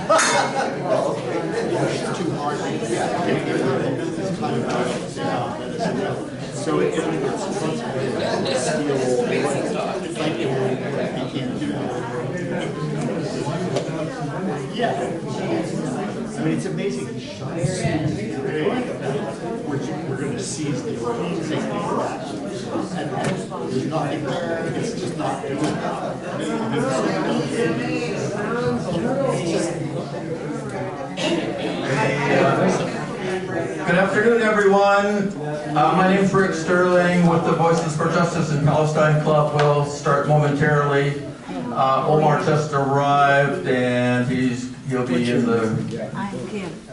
too hard. So it's yeah. I mean, it's amazing. We're going to seize the organization and there's nothing there. It's just not doing Good afternoon, everyone. My name is Rick Sterling with the Voices for Justice in Palestine Club. We'll start momentarily. Omar just arrived, and he'll be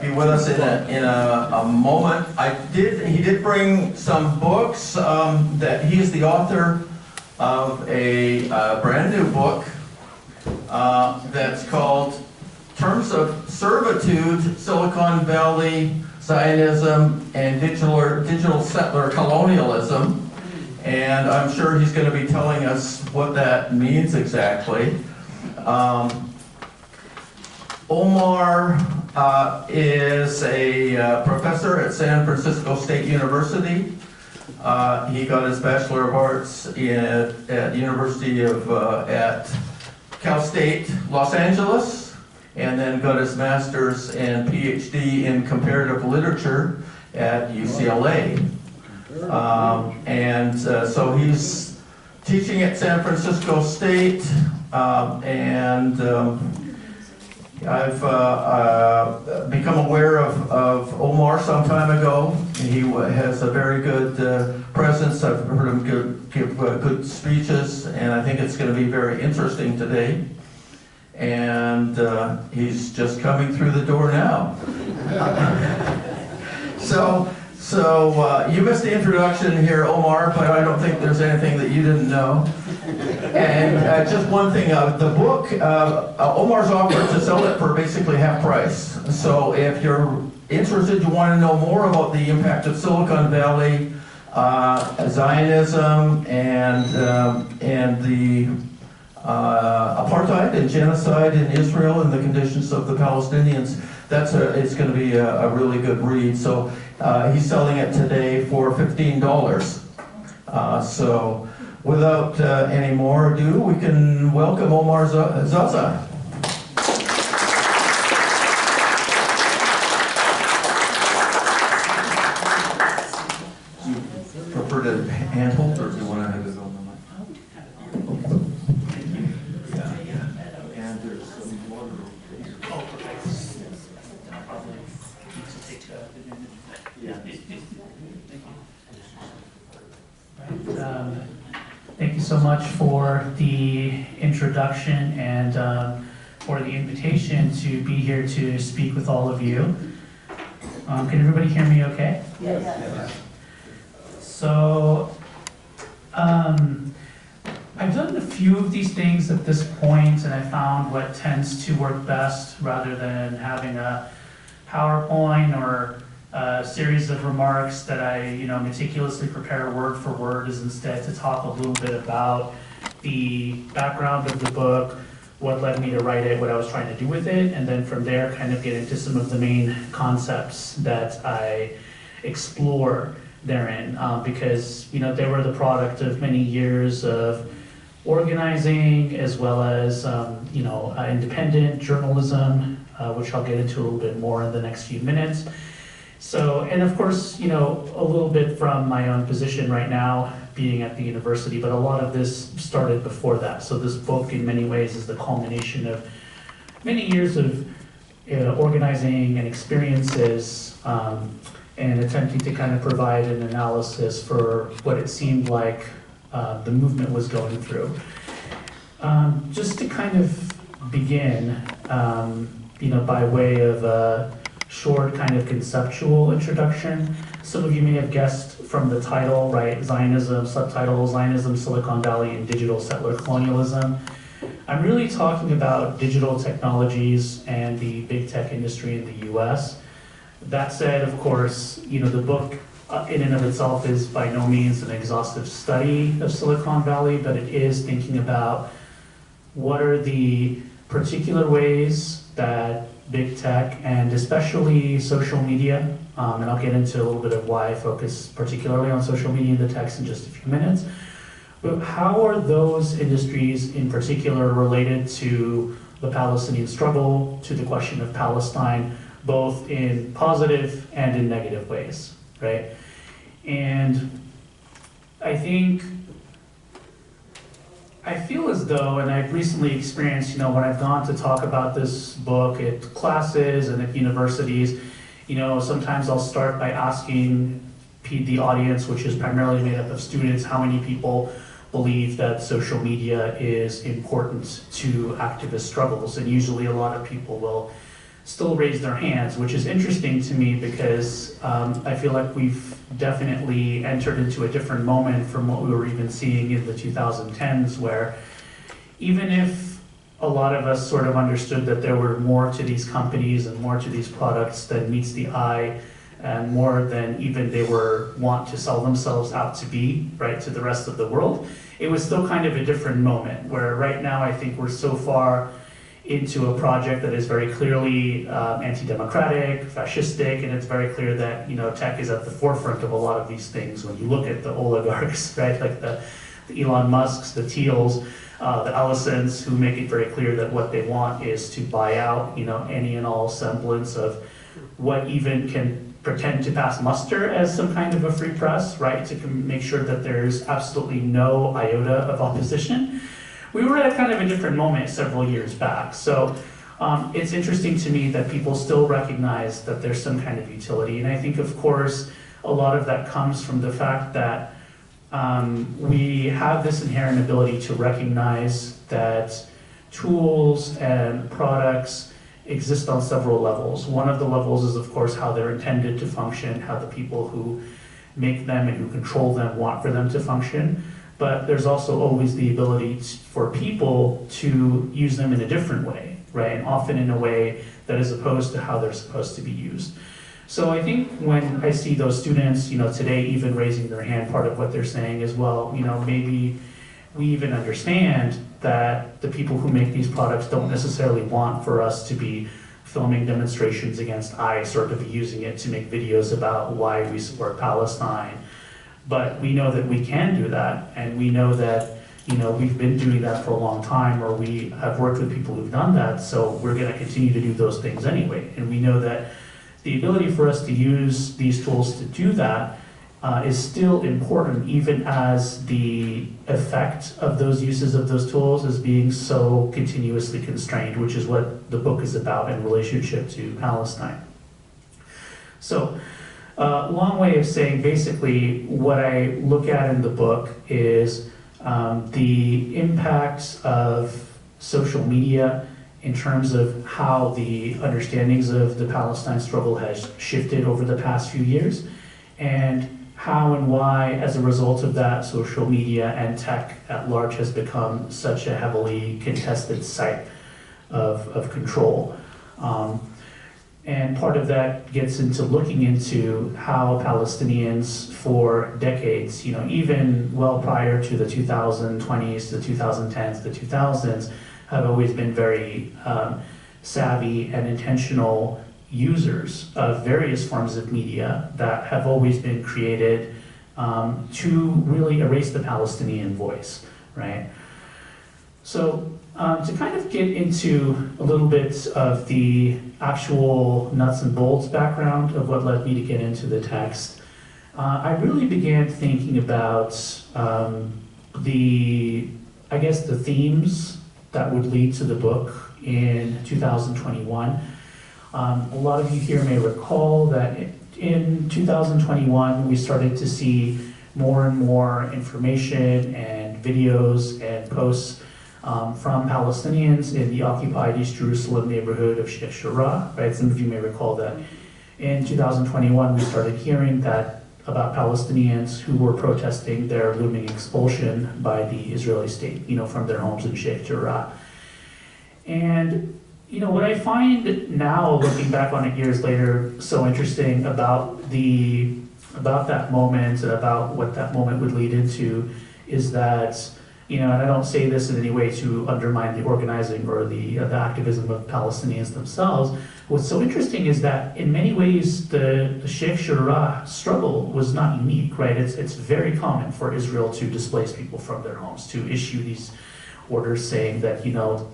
be with us in a moment. He did bring some books. That he is the author of a brand new book that's called Terms of Servitude, Silicon Valley, Zionism, and Digital Settler Colonialism. And I'm sure he's going to be telling us what that means exactly. Omar is a professor at San Francisco State University. He got his Bachelor of Arts at the University of at Cal State, Los Angeles, and then got his Master's and PhD in Comparative Literature at UCLA. So he's teaching at San Francisco State, and I've become aware of Omar some time ago. He has a very good presence. I've heard him give good speeches, and I think it's going to be very interesting today. And he's just coming through the door now. So you missed the introduction here, Omar, but I don't think there's anything that you didn't know. And just one thing, the book, Omar's offered to sell it for basically half price. So if you're interested, you want to know more about the impact of Silicon Valley, Zionism, and the apartheid and genocide in Israel and the conditions of the Palestinians, it's going to be a really good read. So he's selling it today for $15. So without any more ado, we can welcome Omar Zahzah. Do you prefer to handhold, or do you want to have it on the mic? Thank you so much for the introduction and for the invitation to be here to speak with all of you. Can everybody hear me okay? Yes. So, I've done a few of these things at this point, and I found what tends to work best rather than having a PowerPoint or a series of remarks that I meticulously prepare word for word is instead to talk a little bit about the background of the book, what led me to write it, what I was trying to do with it, and then from there kind of get into some of the main concepts that I explore therein, because they were the product of many years of organizing as well as independent journalism, which I'll get into a little bit more in the next few minutes. So, and of course, a little bit from my own position right now, being at the university, but a lot of this started before that. So this book, in many ways, is the culmination of many years of organizing and experiences, and attempting to kind of provide an analysis for what it seemed like the movement was going through. Just to kind of begin, by way of a short kind of conceptual introduction. Some of you may have guessed from the title, right? Zionism, subtitle, Zionism, Silicon Valley, and Digital Settler Colonialism. I'm really talking about digital technologies and the big tech industry in the US. That said, of course, the book in and of itself is by no means an exhaustive study of Silicon Valley, but it is thinking about what are the particular ways that big tech and especially social media, and I'll get into a little bit of why I focus particularly on social media in the text in just a few minutes. But how are those industries in particular related to the Palestinian struggle, to the question of Palestine, both in positive and in negative ways, right? And I feel as though, and I've recently experienced, when I've gone to talk about this book at classes and at universities, sometimes I'll start by asking the audience, which is primarily made up of students, how many people believe that social media is important to activist struggles. And usually a lot of people will still raise their hands, which is interesting to me because I feel like we've definitely entered into a different moment from what we were even seeing in the 2010s, where even if a lot of us sort of understood that there were more to these companies and more to these products than meets the eye, and more than even they want to sell themselves out to be, right, to the rest of the world, it was still kind of a different moment, where right now I think we're so far into a project that is very clearly anti-democratic, fascistic, and it's very clear that tech is at the forefront of a lot of these things. When you look at the oligarchs, right, like the Elon Musks, the Thiels, the Ellisons, who make it very clear that what they want is to buy out any and all semblance of what even can pretend to pass muster as some kind of a free press, right, to make sure that there's absolutely no iota of opposition. We were at kind of a different moment several years back. So it's interesting to me that people still recognize that there's some kind of utility. And I think, of course, a lot of that comes from the fact that we have this inherent ability to recognize that tools and products exist on several levels. One of the levels is, of course, how they're intended to function, how the people who make them and who control them want for them to function. But there's also always the ability for people to use them in a different way, right? And often in a way that is opposed to how they're supposed to be used. So I think when I see those students, today even raising their hand, part of what they're saying is, well, maybe we even understand that the people who make these products don't necessarily want for us to be filming demonstrations against ICE or to be using it to make videos about why we support Palestine. But we know that we can do that, and we know that we've been doing that for a long time, or we have worked with people who've done that, so we're going to continue to do those things anyway. And we know that the ability for us to use these tools to do that is still important, even as the effect of those uses of those tools is being so continuously constrained, which is what the book is about in relationship to Palestine. So, long way of saying basically what I look at in the book is the impact of social media in terms of how the understandings of the Palestine struggle has shifted over the past few years, and how and why, as a result of that, social media and tech at large has become such a heavily contested site of control. And part of that gets into looking into how Palestinians for decades, even well prior to the 2020s, the 2010s, the 2000s, have always been very savvy and intentional users of various forms of media that have always been created to really erase the Palestinian voice, right? So to kind of get into a little bit of the actual nuts and bolts background of what led me to get into the text, I really began thinking about the themes that would lead to the book in 2021. A lot of you here may recall that in 2021, we started to see more and more information and videos and posts from Palestinians in the occupied East Jerusalem neighborhood of Sheikh Jarrah, right? Some of you may recall that in 2021, we started hearing that about Palestinians who were protesting their looming expulsion by the Israeli state, from their homes in Sheikh Jarrah. And what I find now, looking back on it years later, so interesting about that moment and about what that moment would lead into is that You know, and I don't say this in any way to undermine the organizing or the activism of Palestinians themselves. What's so interesting is that in many ways the Sheikh Jarrah struggle was not unique, right? It's very common for Israel to displace people from their homes, to issue these orders saying that, you know,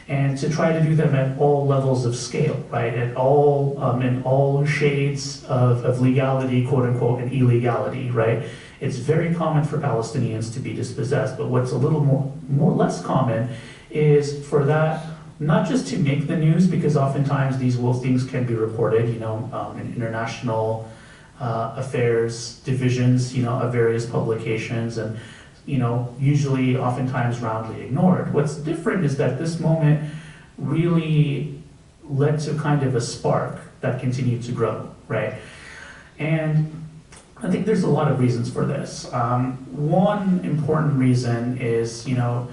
and to try to do them at all levels of scale, right? At all, in all shades of legality, quote unquote, and illegality, right? It's very common for Palestinians to be dispossessed, but what's a little more less common is for that not just to make the news, because oftentimes these things can be reported, you know, in international affairs divisions, you know, of various publications, and you know, usually oftentimes roundly ignored. What's different is that this moment really led to kind of a spark that continued to grow, right? And I think there's a lot of reasons for this. One important reason is, you know,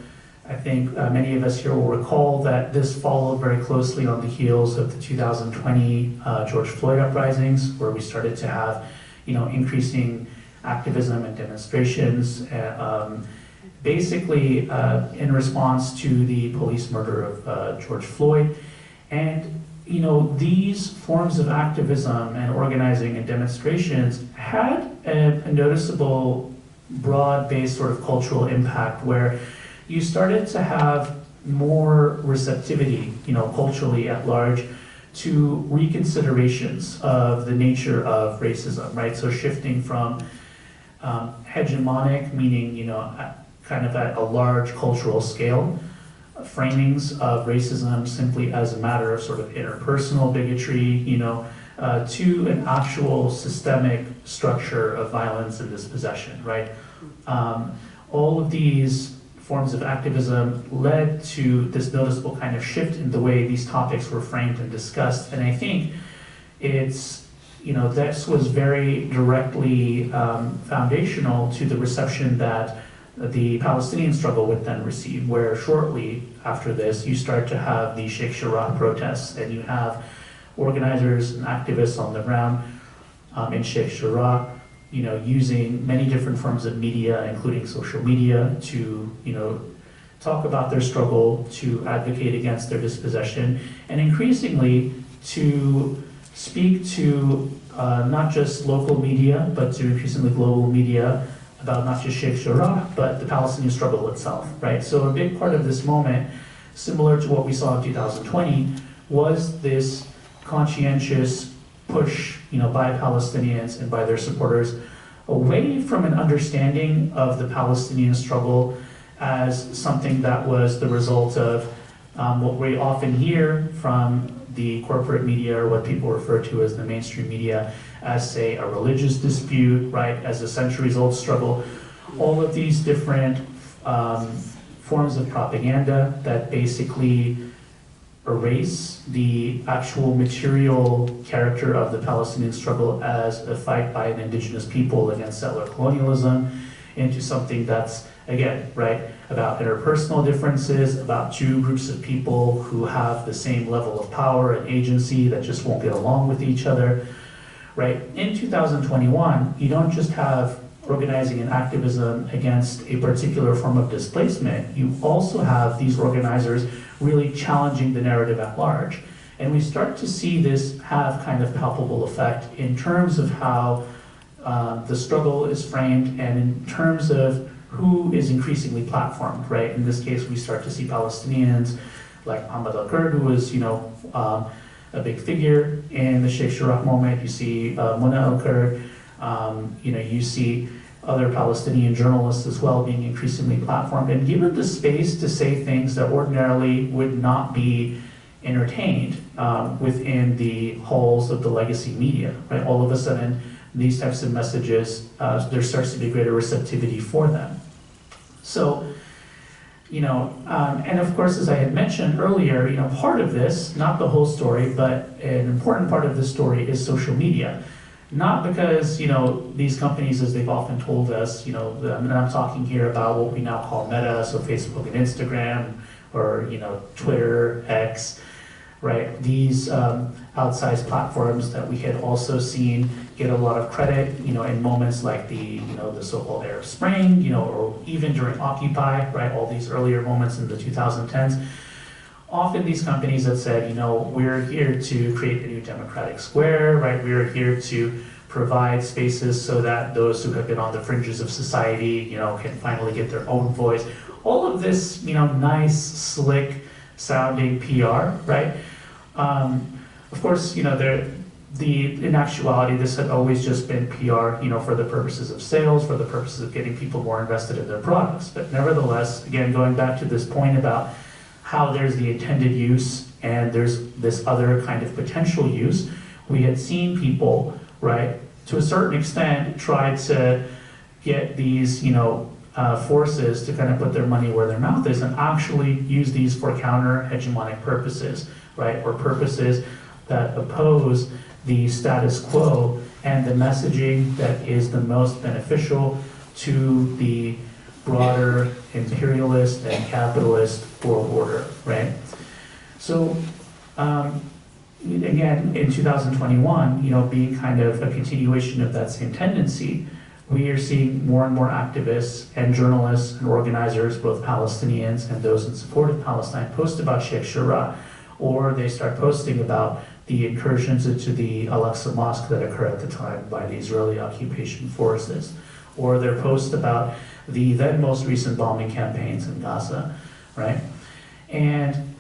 I think many of us here will recall that this followed very closely on the heels of the 2020 George Floyd uprisings, where we started to have, you know, increasing activism and demonstrations, basically in response to the police murder of George Floyd. And you know, these forms of activism and organizing and demonstrations had a noticeable, broad-based sort of cultural impact where you started to have more receptivity, you know, culturally at large, to reconsiderations of the nature of racism, right? So shifting from hegemonic, meaning, you know, kind of at a large cultural scale, framings of racism simply as a matter of sort of interpersonal bigotry, you know, to an actual systemic structure of violence and dispossession, right? All of these forms of activism led to this noticeable kind of shift in the way these topics were framed and discussed. And I think it's, you know, this was very directly foundational to the reception that the Palestinian struggle would then receive, where shortly after this, you start to have the Sheikh Jarrah protests, and you have organizers and activists on the ground in Sheikh Jarrah, you know, using many different forms of media, including social media, to, you know, talk about their struggle, to advocate against their dispossession, and increasingly to speak to not just local media, but to increasingly global media about not just Sheikh Jarrah, but the Palestinian struggle itself, right? So a big part of this moment, similar to what we saw in 2020, was this conscientious push, you know, by Palestinians and by their supporters away from an understanding of the Palestinian struggle as something that was the result of what we often hear from the corporate media, or what people refer to as the mainstream media, as, say, a religious dispute, right, as a centuries-old struggle. All of these different forms of propaganda that basically erase the actual material character of the Palestinian struggle as a fight by an indigenous people against settler colonialism into something that's, again, right, about interpersonal differences, about two groups of people who have the same level of power and agency that just won't get along with each other, right? In 2021, you don't just have organizing and activism against a particular form of displacement, you also have these organizers really challenging the narrative at large. And we start to see this have kind of palpable effect in terms of how the struggle is framed and in terms of who is increasingly platformed, right? In this case, we start to see Palestinians like Ahmad al-Kurd, who was, you know, a big figure in the Sheikh Jarrah moment. You see Mona al-Kurd, you know, you see other Palestinian journalists as well being increasingly platformed and given the space to say things that ordinarily would not be entertained within the halls of the legacy media, right? All of a sudden, these types of messages, there starts to be greater receptivity for them. So, you know, and of course, as I had mentioned earlier, you know, part of this, not the whole story, but an important part of the story is social media. Not because, you know, these companies, as they've often told us, you know, and I'm talking here about what we now call Meta, so Facebook and Instagram, or, you know, Twitter, X, right? These outsized platforms that we had also seen get a lot of credit, in moments like the so-called Arab Spring, or even during Occupy, right? All these earlier moments in the 2010s. Often these companies have said, we're here to create a new democratic square, right? We're here to provide spaces so that those who have been on the fringes of society, can finally get their own voice. All of this, nice, slick sounding PR, right? Of course, in actuality, this had always just been PR, for the purposes of sales, for the purposes of getting people more invested in their products. But nevertheless, again, going back to this point about how there's the intended use and there's this other kind of potential use, we had seen people, right, to a certain extent, try to get these, forces to kind of put their money where their mouth is and actually use these for counter-hegemonic purposes, right, or purposes that oppose the status quo and the messaging that is the most beneficial to the broader imperialist and capitalist world order, right? So, again, in 2021, being kind of a continuation of that same tendency, we are seeing more and more activists and journalists and organizers, both Palestinians and those in support of Palestine, post about Sheikh Jarrah, or they start posting about the incursions into the Al-Aqsa Mosque that occur at the time by the Israeli occupation forces, or their post about the then most recent bombing campaigns in Gaza, right? And,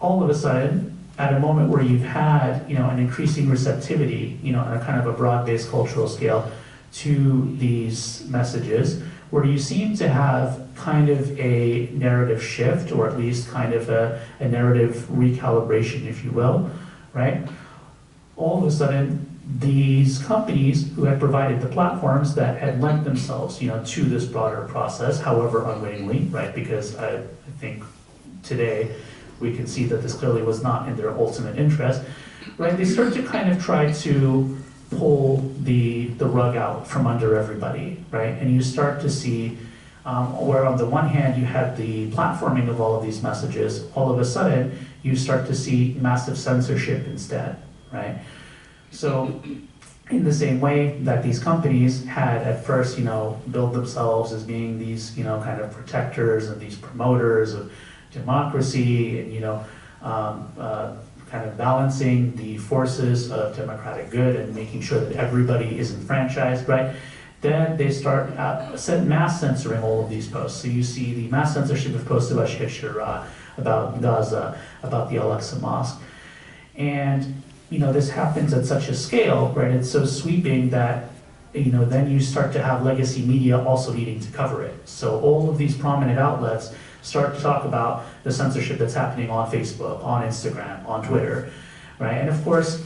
all of a sudden, at a moment where you've had, an increasing receptivity, on a kind of a broad-based cultural scale to these messages, where you seem to have kind of a narrative shift, or at least kind of a narrative recalibration, if you will, right? All of a sudden, these companies who had provided the platforms that had lent themselves, to this broader process, however unwittingly, right? Because I think today we can see that this clearly was not in their ultimate interest, right? They start to kind of try to pull the rug out from under everybody, right? And you start to see where on the one hand you have the platforming of all of these messages, all of a sudden you start to see massive censorship instead, right? So in the same way that these companies had at first, built themselves as being these, kind of protectors and these promoters of democracy and, kind of balancing the forces of democratic good and making sure that everybody is enfranchised, right? Then they start mass censoring all of these posts. So you see the mass censorship of posts about Sheikh Jarrah, about Gaza, about the Al-Aqsa Mosque. And, this happens at such a scale, right? It's so sweeping that, then you start to have legacy media also needing to cover it. So all of these prominent outlets start to talk about the censorship that's happening on Facebook, on Instagram, on Twitter, right? And of course,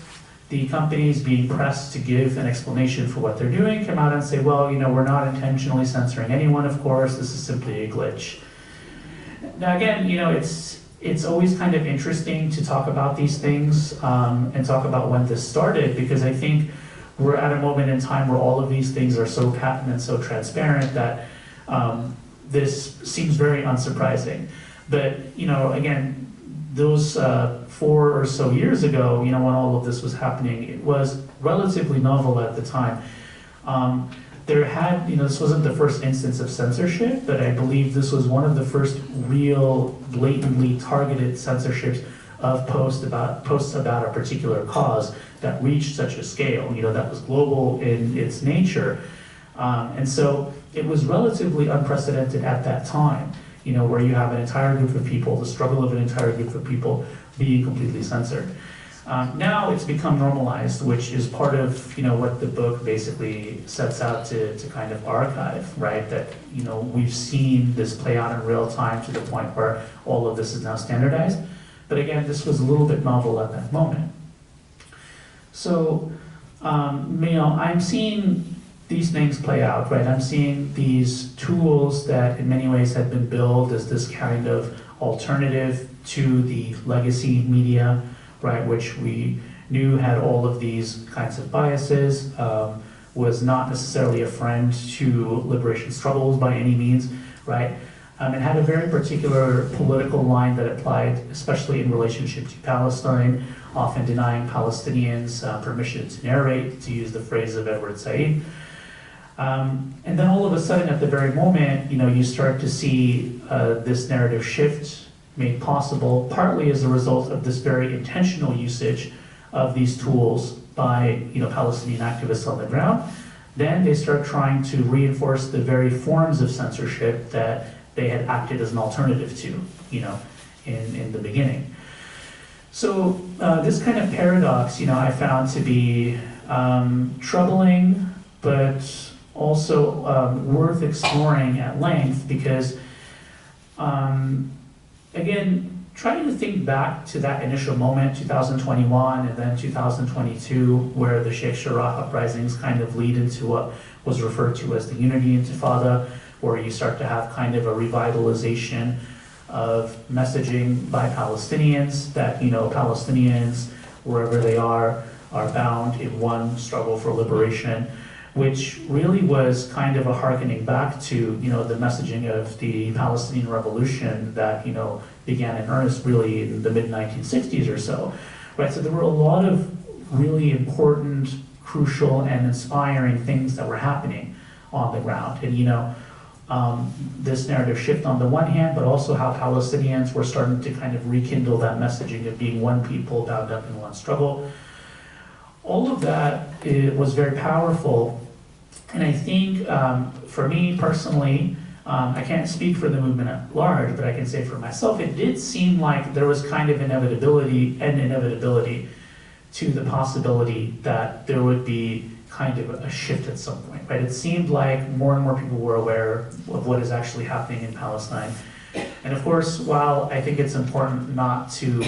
the companies being pressed to give an explanation for what they're doing come out and say, well, we're not intentionally censoring anyone, of course, this is simply a glitch. Now again, it's always kind of interesting to talk about these things and talk about when this started, because I think we're at a moment in time where all of these things are so patent and so transparent that this seems very unsurprising. But, again, those 4 or so years ago, when all of this was happening, it was relatively novel at the time. There had, this wasn't the first instance of censorship, but I believe this was one of the first real blatantly targeted censorships of posts about a particular cause that reached such a scale, that was global in its nature. And so it was relatively unprecedented at that time, where you have an entire group of people, the struggle of an entire group of people being completely censored. Now it's become normalized, which is part of what the book basically sets out to kind of archive, right? That we've seen this play out in real time to the point where all of this is now standardized. But again, this was a little bit novel at that moment. So, I'm seeing these things play out, right? I'm seeing these tools that in many ways had been billed as this kind of alternative to the legacy media, right, which we knew had all of these kinds of biases, was not necessarily a friend to liberation struggles by any means, right? It had a very particular political line that applied, especially in relationship to Palestine, often denying Palestinians permission to narrate, to use the phrase of Edward Said. And then all of a sudden, at the very moment, you start to see this narrative shift made possible, partly as a result of this very intentional usage of these tools by Palestinian activists on the ground. Then they start trying to reinforce the very forms of censorship that they had acted as an alternative to, in the beginning. So this kind of paradox, I found to be troubling, but also worth exploring at length because, again, trying to think back to that initial moment, 2021 and then 2022, where the Sheikh Jarrah uprisings kind of lead into what was referred to as the Unity Intifada, where you start to have kind of a revitalization of messaging by Palestinians that, Palestinians, wherever they are bound in one struggle for liberation, which really was kind of a hearkening back to, the messaging of the Palestinian Revolution that, began in earnest really in the mid-1960s or so, right? So there were a lot of really important, crucial, and inspiring things that were happening on the ground. And, this narrative shift on the one hand, but also how Palestinians were starting to kind of rekindle that messaging of being one people bound up in one struggle. All of that was very powerful. And I think for me personally, I can't speak for the movement at large, but I can say for myself, it did seem like there was kind of inevitability to the possibility that there would be kind of a shift at some point, right? It seemed like more and more people were aware of what is actually happening in Palestine. And of course, while I think it's important not to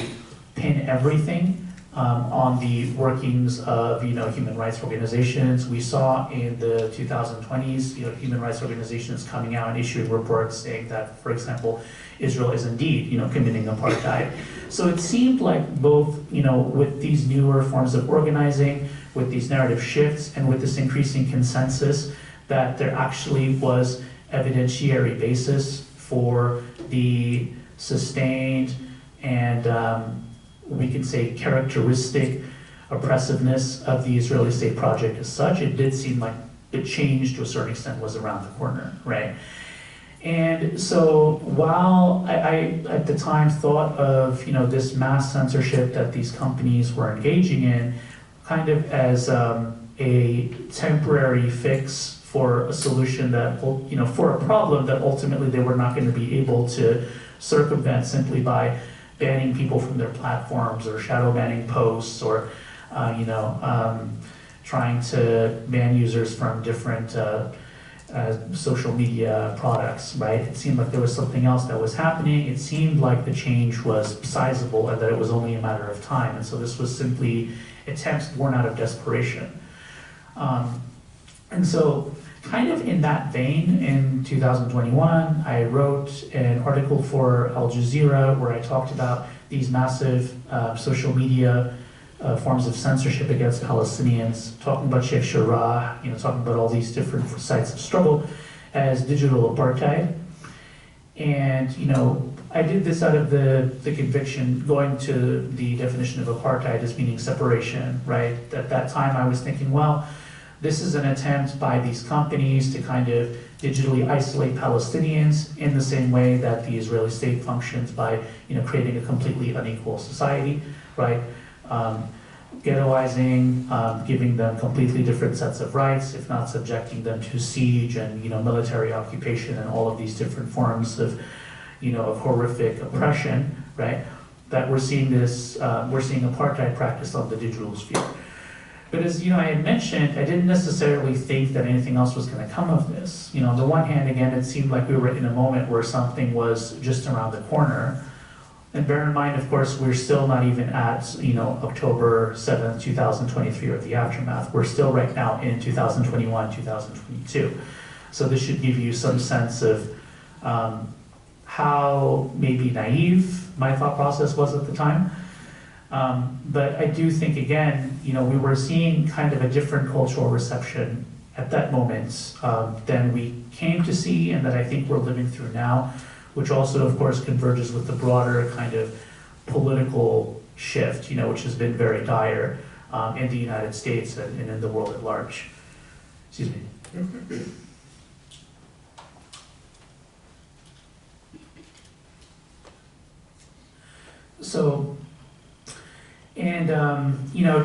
pin everything on the workings of human rights organizations. We saw in the 2020s human rights organizations coming out and issuing reports saying that, for example, Israel is indeed committing apartheid. So it seemed like both with these newer forms of organizing, with these narrative shifts, and with this increasing consensus that there actually was evidentiary basis for the sustained and we could say characteristic oppressiveness of the Israeli state project as such. It did seem like the change to a certain extent was around the corner, right? And so while I at the time thought of this mass censorship that these companies were engaging in kind of as a temporary fix for a solution that, for a problem that ultimately they were not going to be able to circumvent simply by banning people from their platforms or shadow banning posts or, trying to ban users from different social media products, right? It seemed like there was something else that was happening. It seemed like the change was sizable and that it was only a matter of time. And so this was simply attempts born out of desperation. And so kind of in that vein, in 2021, I wrote an article for Al Jazeera where I talked about these massive social media forms of censorship against Palestinians, talking about Sheikh Jarrah, talking about all these different sites of struggle as digital apartheid. And, I did this out of the conviction, going to the definition of apartheid as meaning separation, right? At that time I was thinking, well, this is an attempt by these companies to kind of digitally isolate Palestinians in the same way that the Israeli state functions by, creating a completely unequal society, right? Ghettoizing, giving them completely different sets of rights, if not subjecting them to siege and military occupation and all of these different forms of of horrific oppression, right? That we're seeing apartheid practiced on the digital sphere. But as I had mentioned, I didn't necessarily think that anything else was going to come of this. On the one hand, again, it seemed like we were in a moment where something was just around the corner. And bear in mind, of course, we're still not even at October 7th, 2023, or the aftermath. We're still right now in 2021, 2022. So this should give you some sense of how maybe naive my thought process was at the time. But I do think, again, we were seeing kind of a different cultural reception at that moment than we came to see and that I think we're living through now, which also, of course, converges with the broader kind of political shift, which has been very dire in the United States and in the world at large. Excuse me. So, and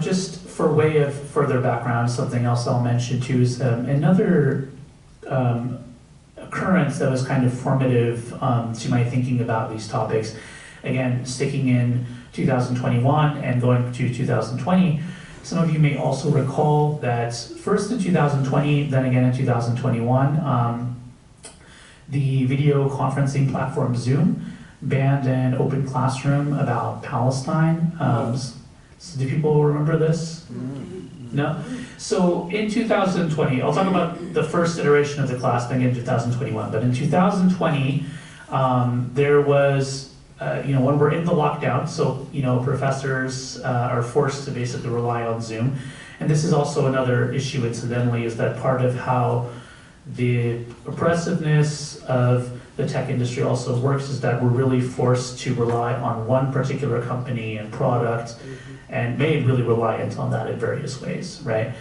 just for way of further background, something else I'll mention too is another occurrence that was kind of formative to my thinking about these topics. Again, sticking in 2021 and going to 2020, some of you may also recall that first in 2020, then again in 2021, the video conferencing platform Zoom banned an open classroom about Palestine. So do people remember this? No? So in 2020, I'll talk about the first iteration of the class, then in 2021, but in 2020, there was when we're in the lockdown, so professors are forced to basically rely on Zoom. And this is also another issue, incidentally, is that part of how the oppressiveness of the tech industry also works is that we're really forced to rely on one particular company and product and made really reliant on that in various ways, right?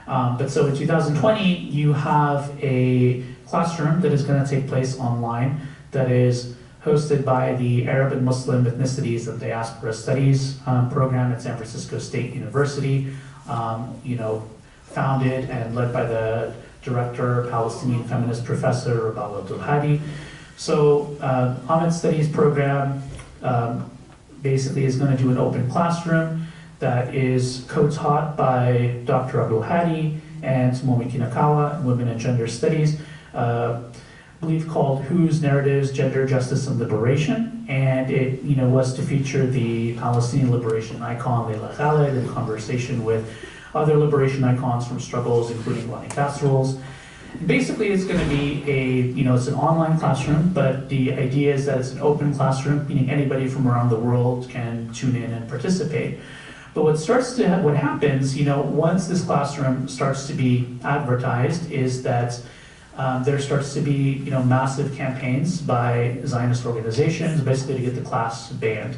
But so in 2020, you have a classroom that is going to take place online that is hosted by the Arab and Muslim Ethnicities and Diaspora Studies program at San Francisco State University, founded and led by the director, Palestinian feminist professor, Rabal Abdul-Hadi. So Ahmed's Studies program basically is going to do an open classroom that is co-taught by Dr. Abdul-Hadi and Momi Kinakawa, Women and Gender Studies, I believe called Whose Narratives, Gender, Justice, and Liberation. And it was to feature the Palestinian liberation icon, Leila Khaled, in conversation with other liberation icons from struggles, including Lonnie Casseroles. Basically, it's going to be it's an online classroom, but the idea is that it's an open classroom, meaning anybody from around the world can tune in and participate. But what happens, once this classroom starts to be advertised is that there starts to be, massive campaigns by Zionist organizations, basically to get the class banned.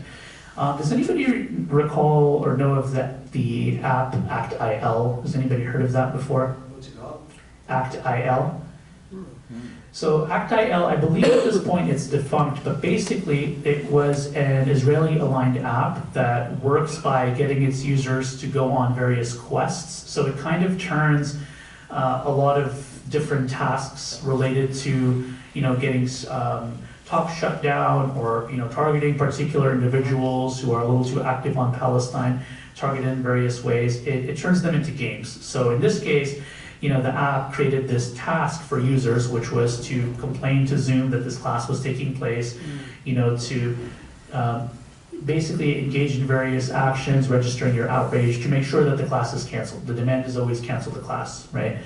Does anybody recall or know of the app ACT-IL? Has anybody heard of that before? What's it called? ACT-IL. So ACT-IL, I believe at this point it's defunct, but basically it was an Israeli-aligned app that works by getting its users to go on various quests. So it kind of turns a lot of different tasks related to, getting talk shut down or, targeting particular individuals who are a little too active on Palestine, targeted in various ways. It turns them into games. So in this case, the app created this task for users, which was to complain to Zoom that this class was taking place, to basically engage in various actions, registering your outrage to make sure that the class is canceled. The demand is always cancel the class, right?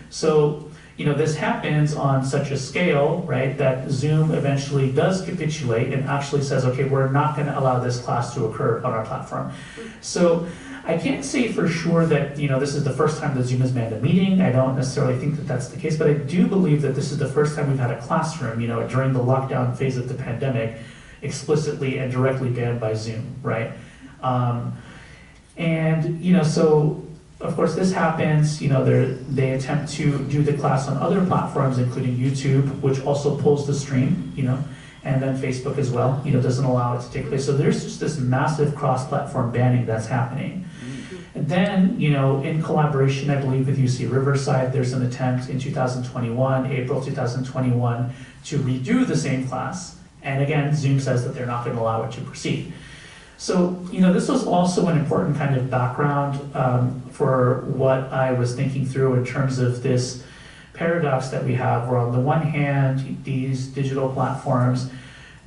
So, this happens on such a scale, right, that Zoom eventually does capitulate and actually says, okay, we're not going to allow this class to occur on our platform. So I can't say for sure that, this is the first time that Zoom has banned a meeting. I don't necessarily think that that's the case, but I do believe that this is the first time we've had a classroom, during the lockdown phase of the pandemic, explicitly and directly banned by Zoom, right? So of course this happens, they attempt to do the class on other platforms, including YouTube, which also pulls the stream, and then Facebook as well, doesn't allow it to take place. So there's just this massive cross-platform banning that's happening. And then, in collaboration, I believe, with UC Riverside, there's an attempt in 2021, April 2021, to redo the same class. And again, Zoom says that they're not going to allow it to proceed. So, this was also an important kind of background for what I was thinking through in terms of this paradox that we have, where on the one hand, these digital platforms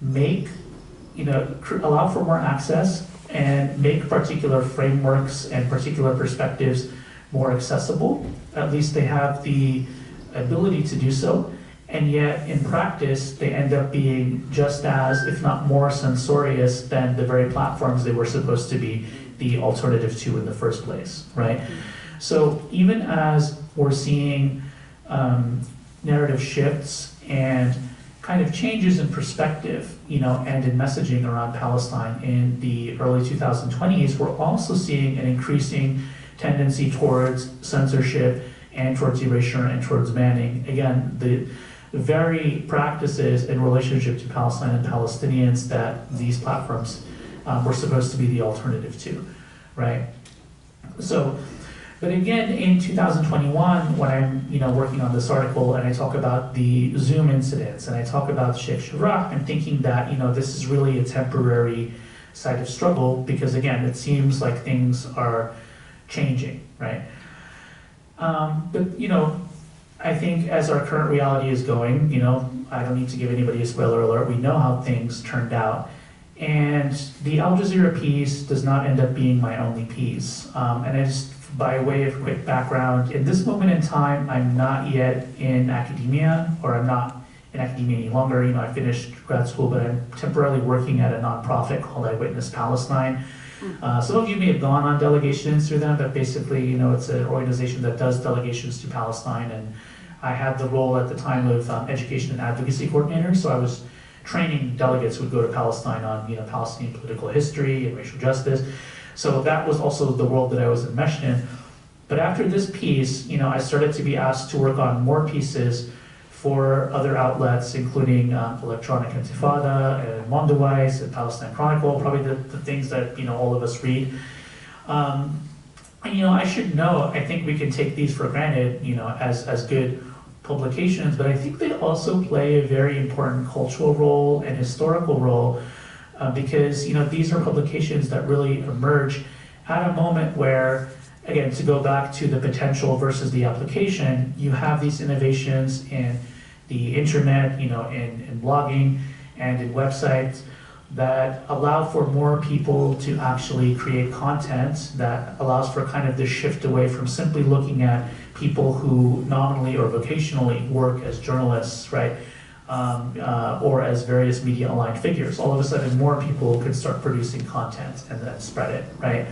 allow for more access and make particular frameworks and particular perspectives more accessible. At least they have the ability to do so. And yet, in practice, they end up being just as, if not more, censorious than the very platforms they were supposed to be the alternative to in the first place, right? So even as we're seeing narrative shifts and kind of changes in perspective, and in messaging around Palestine in the early 2020s, we're also seeing an increasing tendency towards censorship and towards erasure and towards banning. Again, the very practices in relationship to Palestine and Palestinians that these platforms were supposed to be the alternative to, right? So, but again, in 2021, when I'm working on this article and I talk about the Zoom incidents and I talk about Sheikh Jarrah, I'm thinking that this is really a temporary site of struggle because again, it seems like things are changing, right? But I think as our current reality is going, I don't need to give anybody a spoiler alert. We know how things turned out. And the Al Jazeera piece does not end up being my only piece. And I just, by way of quick background, in this moment in time, I'm not yet in academia, or I'm not in academia any longer. I finished grad school, but I'm temporarily working at a nonprofit called Eyewitness Palestine. Some of you may have gone on delegations through them, but basically, it's an organization that does delegations to Palestine, and I had the role at the time of education and advocacy coordinator, so I was training delegates who would go to Palestine on, Palestinian political history and racial justice. So that was also the world that I was enmeshed in. But after this piece, I started to be asked to work on more pieces for other outlets, including Electronic Intifada and Mondoweiss and Palestine Chronicle, probably the things that all of us read. I should know, I think we can take these for granted, as good publications, but I think they also play a very important cultural role and historical role because these are publications that really emerge at a moment where, again, to go back to the potential versus the application, you have these innovations in the internet, in blogging and in websites that allow for more people to actually create content that allows for kind of this shift away from simply looking at people who nominally or vocationally work as journalists, right? Or as various media aligned figures. All of a sudden, more people can start producing content and then spread it, right?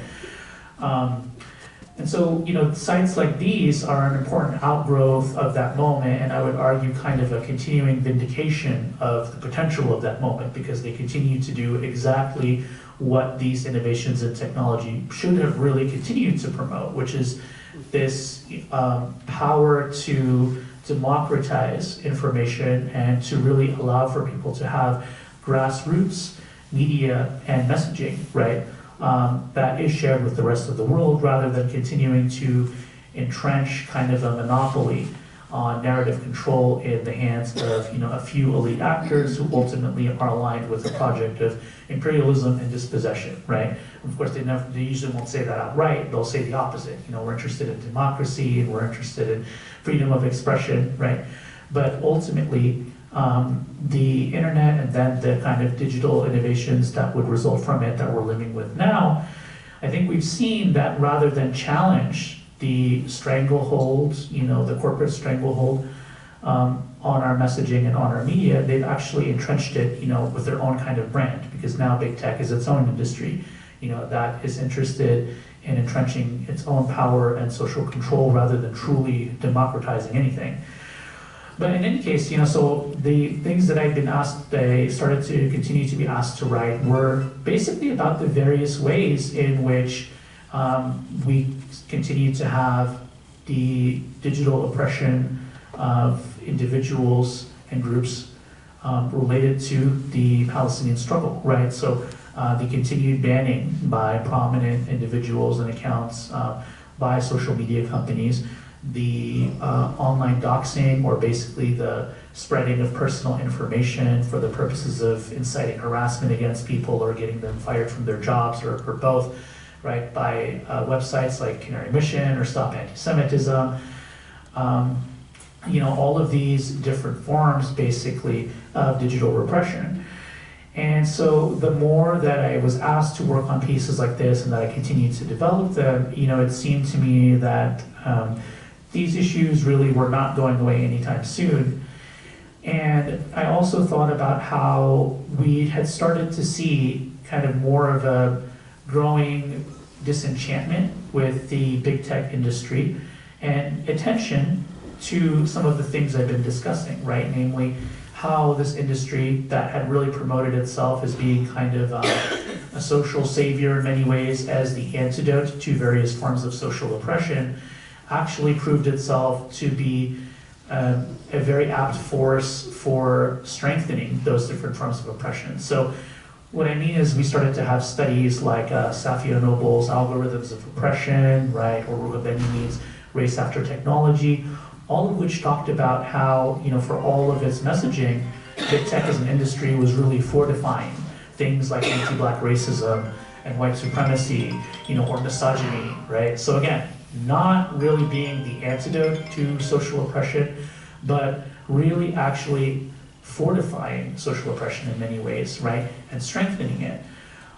And so, sites like these are an important outgrowth of that moment, and I would argue kind of a continuing vindication of the potential of that moment because they continue to do exactly what these innovations in technology should have really continued to promote, which is this power to democratize information and to really allow for people to have grassroots media and messaging, right? That is shared with the rest of the world rather than continuing to entrench kind of a monopoly on narrative control in the hands of a few elite actors who ultimately are aligned with the project of imperialism and dispossession, right? Of course, they usually won't say that outright. They'll say the opposite. We're interested in democracy and we're interested in freedom of expression, right? But ultimately, the internet and then the kind of digital innovations that would result from it that we're living with now, I think we've seen that rather than challenge the stranglehold, the corporate stranglehold on our messaging and on our media, they've actually entrenched it, with their own kind of brand because now big tech is its own industry, that is interested in entrenching its own power and social control rather than truly democratizing anything. But in any case, so the things that I've been asked, they started to continue to be asked to write were basically about the various ways in which we continue to have the digital oppression of individuals and groups related to the Palestinian struggle, right? So the continued banning by prominent individuals and accounts by social media companies, the online doxing, or basically the spreading of personal information for the purposes of inciting harassment against people or getting them fired from their jobs or both, right, by websites like Canary Mission or Stop Anti-Semitism. All of these different forms, basically, of digital repression. And so the more that I was asked to work on pieces like this and that I continued to develop them, it seemed to me that these issues really were not going away anytime soon. And I also thought about how we had started to see kind of more of a growing disenchantment with the big tech industry and attention to some of the things I've been discussing, right? Namely, how this industry that had really promoted itself as being kind of a social savior in many ways, as the antidote to various forms of social oppression, actually proved itself to be a very apt force for strengthening those different forms of oppression. So what I mean is we started to have studies like Safia Noble's Algorithms of Oppression, right, or Ruha Benjamin's Race After Technology, all of which talked about how, for all of its messaging, big tech as an industry was really fortifying things like anti-Black racism and white supremacy, or misogyny, right? So again, not really being the antidote to social oppression, but really actually fortifying social oppression in many ways, right? And strengthening it.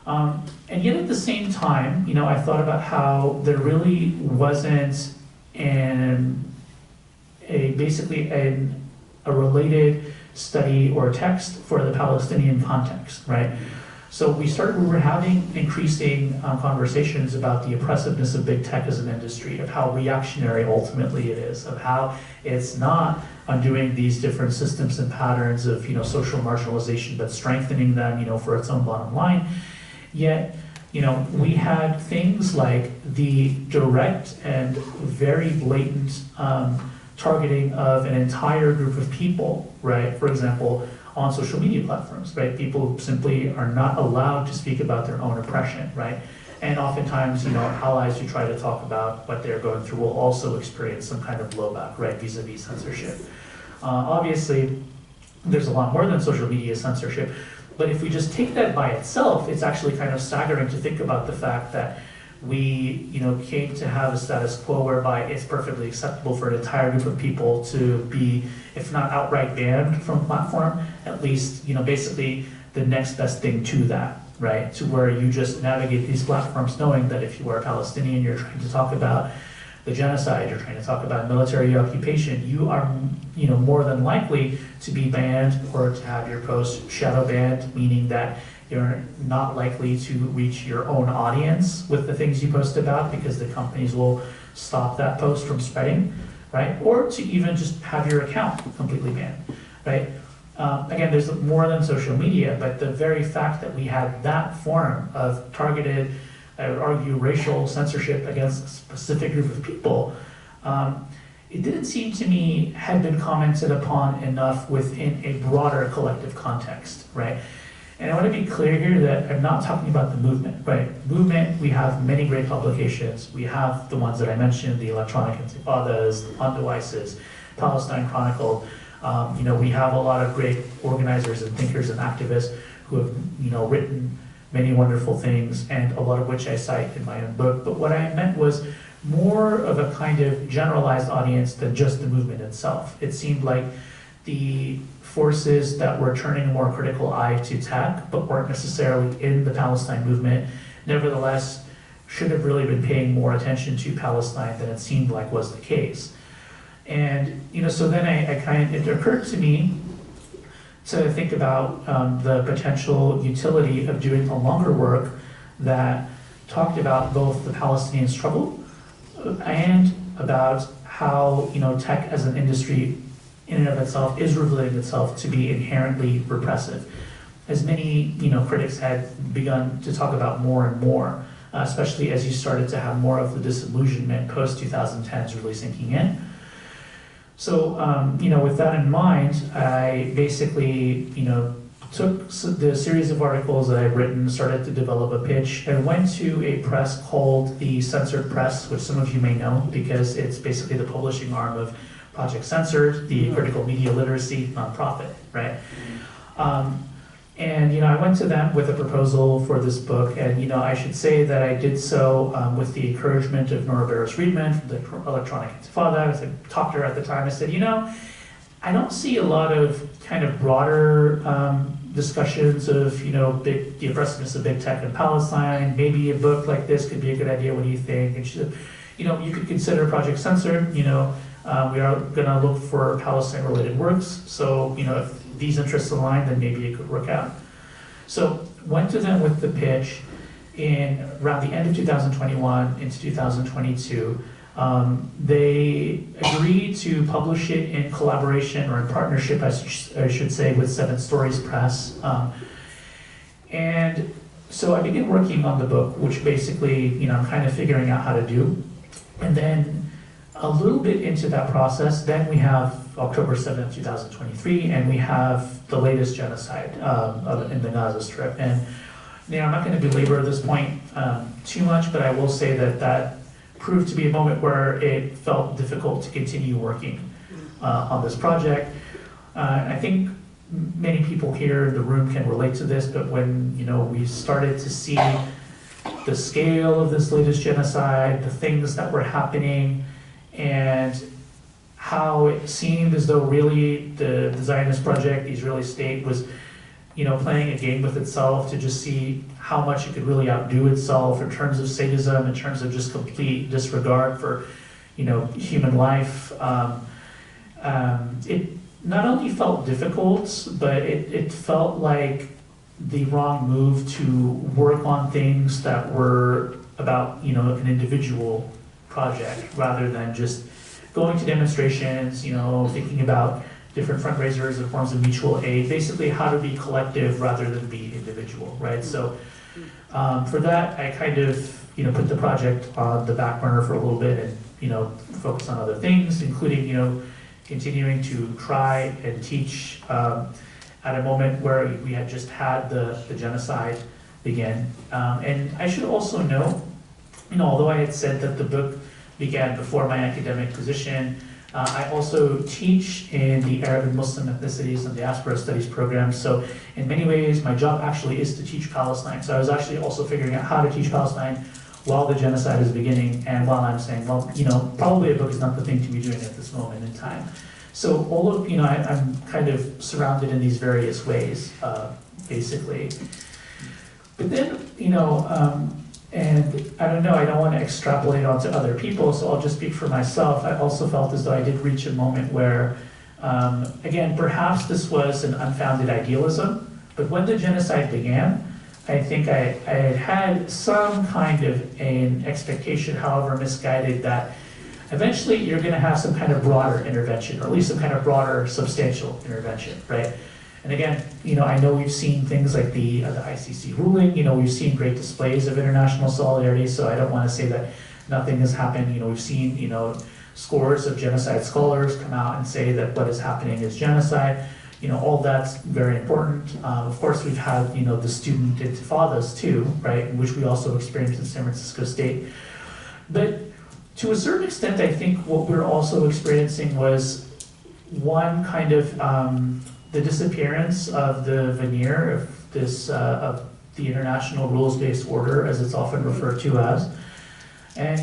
And yet at the same time, I thought about how there really wasn't basically a related study or text for the Palestinian context, right? So we were having increasing conversations about the oppressiveness of big tech as an industry, of how reactionary ultimately it is, of how it's not undoing these different systems and patterns of social marginalization, but strengthening them for its own bottom line. Yet, we had things like the direct and very blatant targeting of an entire group of people, right? For example, on social media platforms, right? People simply are not allowed to speak about their own oppression, right? And oftentimes, allies who try to talk about what they're going through will also experience some kind of blowback, right? Vis-a-vis censorship. Obviously, there's a lot more than social media censorship, but if we just take that by itself, it's actually kind of staggering to think about the fact that we, came to have a status quo whereby it's perfectly acceptable for an entire group of people to be, if not outright banned from a platform, at least, basically the next best thing to that, right? To where you just navigate these platforms knowing that if you are a Palestinian, you're trying to talk about the genocide, you're trying to talk about military occupation, you are, more than likely to be banned or to have your post shadow banned, meaning that you're not likely to reach your own audience with the things you post about because the companies will stop that post from spreading, right? Or to even just have your account completely banned, right? Again, there's more than social media, but the very fact that we had that form of targeted, I would argue, racial censorship against a specific group of people, it didn't seem to me had been commented upon enough within a broader collective context, right? And I want to be clear here that I'm not talking about the movement, right? Movement, we have many great publications. We have the ones that I mentioned, the Electronic Intifadas, On Devices, Palestine Chronicle. We have a lot of great organizers and thinkers and activists who have, written many wonderful things, and a lot of which I cite in my own book. But what I meant was more of a kind of generalized audience than just the movement itself. It seemed like the forces that were turning a more critical eye to tech, but weren't necessarily in the Palestine movement, nevertheless should have really been paying more attention to Palestine than it seemed like was the case. And, so then it occurred to me to think about the potential utility of doing a longer work that talked about both the Palestinian struggle and about how, tech as an industry in and of itself is revealing itself to be inherently repressive. As many, critics had begun to talk about more and more, especially as you started to have more of the disillusionment post-2010s really sinking in. So, with that in mind, I basically, took the series of articles that I've written, started to develop a pitch, and went to a press called the Censored Press, which some of you may know because it's basically the publishing arm of Project Censored, the critical media literacy nonprofit, right? And I went to them with a proposal for this book, and I should say that I did so with the encouragement of Nora Barros-Friedman from the Electronic Intifada. I talked to her at the time. I said, I don't see a lot of kind of broader discussions of the oppressiveness of big tech in Palestine. Maybe a book like this could be a good idea. What do you think? And she said, you could consider Project Censored. We are going to look for Palestine-related works. So if these interests align, then maybe it could work out. So went to them with the pitch in around the end of 2021 into 2022. They agreed to publish it in collaboration or in partnership, I should say, with Seven Stories Press. And so I began working on the book, which basically, I'm kind of figuring out how to do. And then a little bit into that process, then we have October 7th, 2023, and we have the latest genocide in the Gaza Strip. And I'm not going to belabor this point too much, but I will say that proved to be a moment where it felt difficult to continue working on this project. I think many people here in the room can relate to this, but when we started to see the scale of this latest genocide, the things that were happening, and how it seemed as though really the Zionist project, the Israeli state, was playing a game with itself to just see how much it could really outdo itself in terms of sadism, in terms of just complete disregard for, human life. It not only felt difficult, but it felt like the wrong move to work on things that were about, an individual project rather than just going to demonstrations, thinking about different fundraisers and forms of mutual aid, basically how to be collective rather than be individual, right? So for that, I kind of, put the project on the back burner for a little bit and, focus on other things, including, continuing to try and teach at a moment where we had just had the genocide begin. And I should also note, although I had said that the book began before my academic position, I also teach in the Arab and Muslim ethnicities and diaspora studies program. So in many ways, my job actually is to teach Palestine. So I was actually also figuring out how to teach Palestine while the genocide is beginning and while I'm saying, well, probably a book is not the thing to be doing at this moment in time. So all of, I'm kind of surrounded in these various ways, basically. But then, and I don't know, I don't want to extrapolate onto other people, so I'll just speak for myself. I also felt as though I did reach a moment where, again, perhaps this was an unfounded idealism, but when the genocide began, I think I had some kind of an expectation, however misguided, that eventually you're going to have some kind of broader intervention, or at least some kind of broader substantial intervention, right? And again, I know we've seen things like the ICC ruling, we've seen great displays of international solidarity, so I don't want to say that nothing has happened. We've seen, scores of genocide scholars come out and say that what is happening is genocide. All that's very important. Of course, we've had, the student intifadas too, right, which we also experienced in San Francisco State. But to a certain extent, I think what we're also experiencing was one kind of the disappearance of the veneer of this of the international rules-based order, as it's often referred to as. And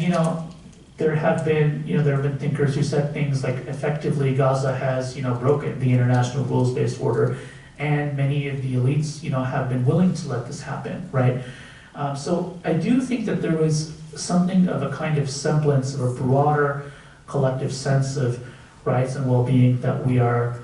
there have been thinkers who said things like, effectively Gaza has broken the international rules-based order, and many of the elites have been willing to let this happen, right? So I do think that there was something of a kind of semblance of a broader collective sense of rights and well-being that we are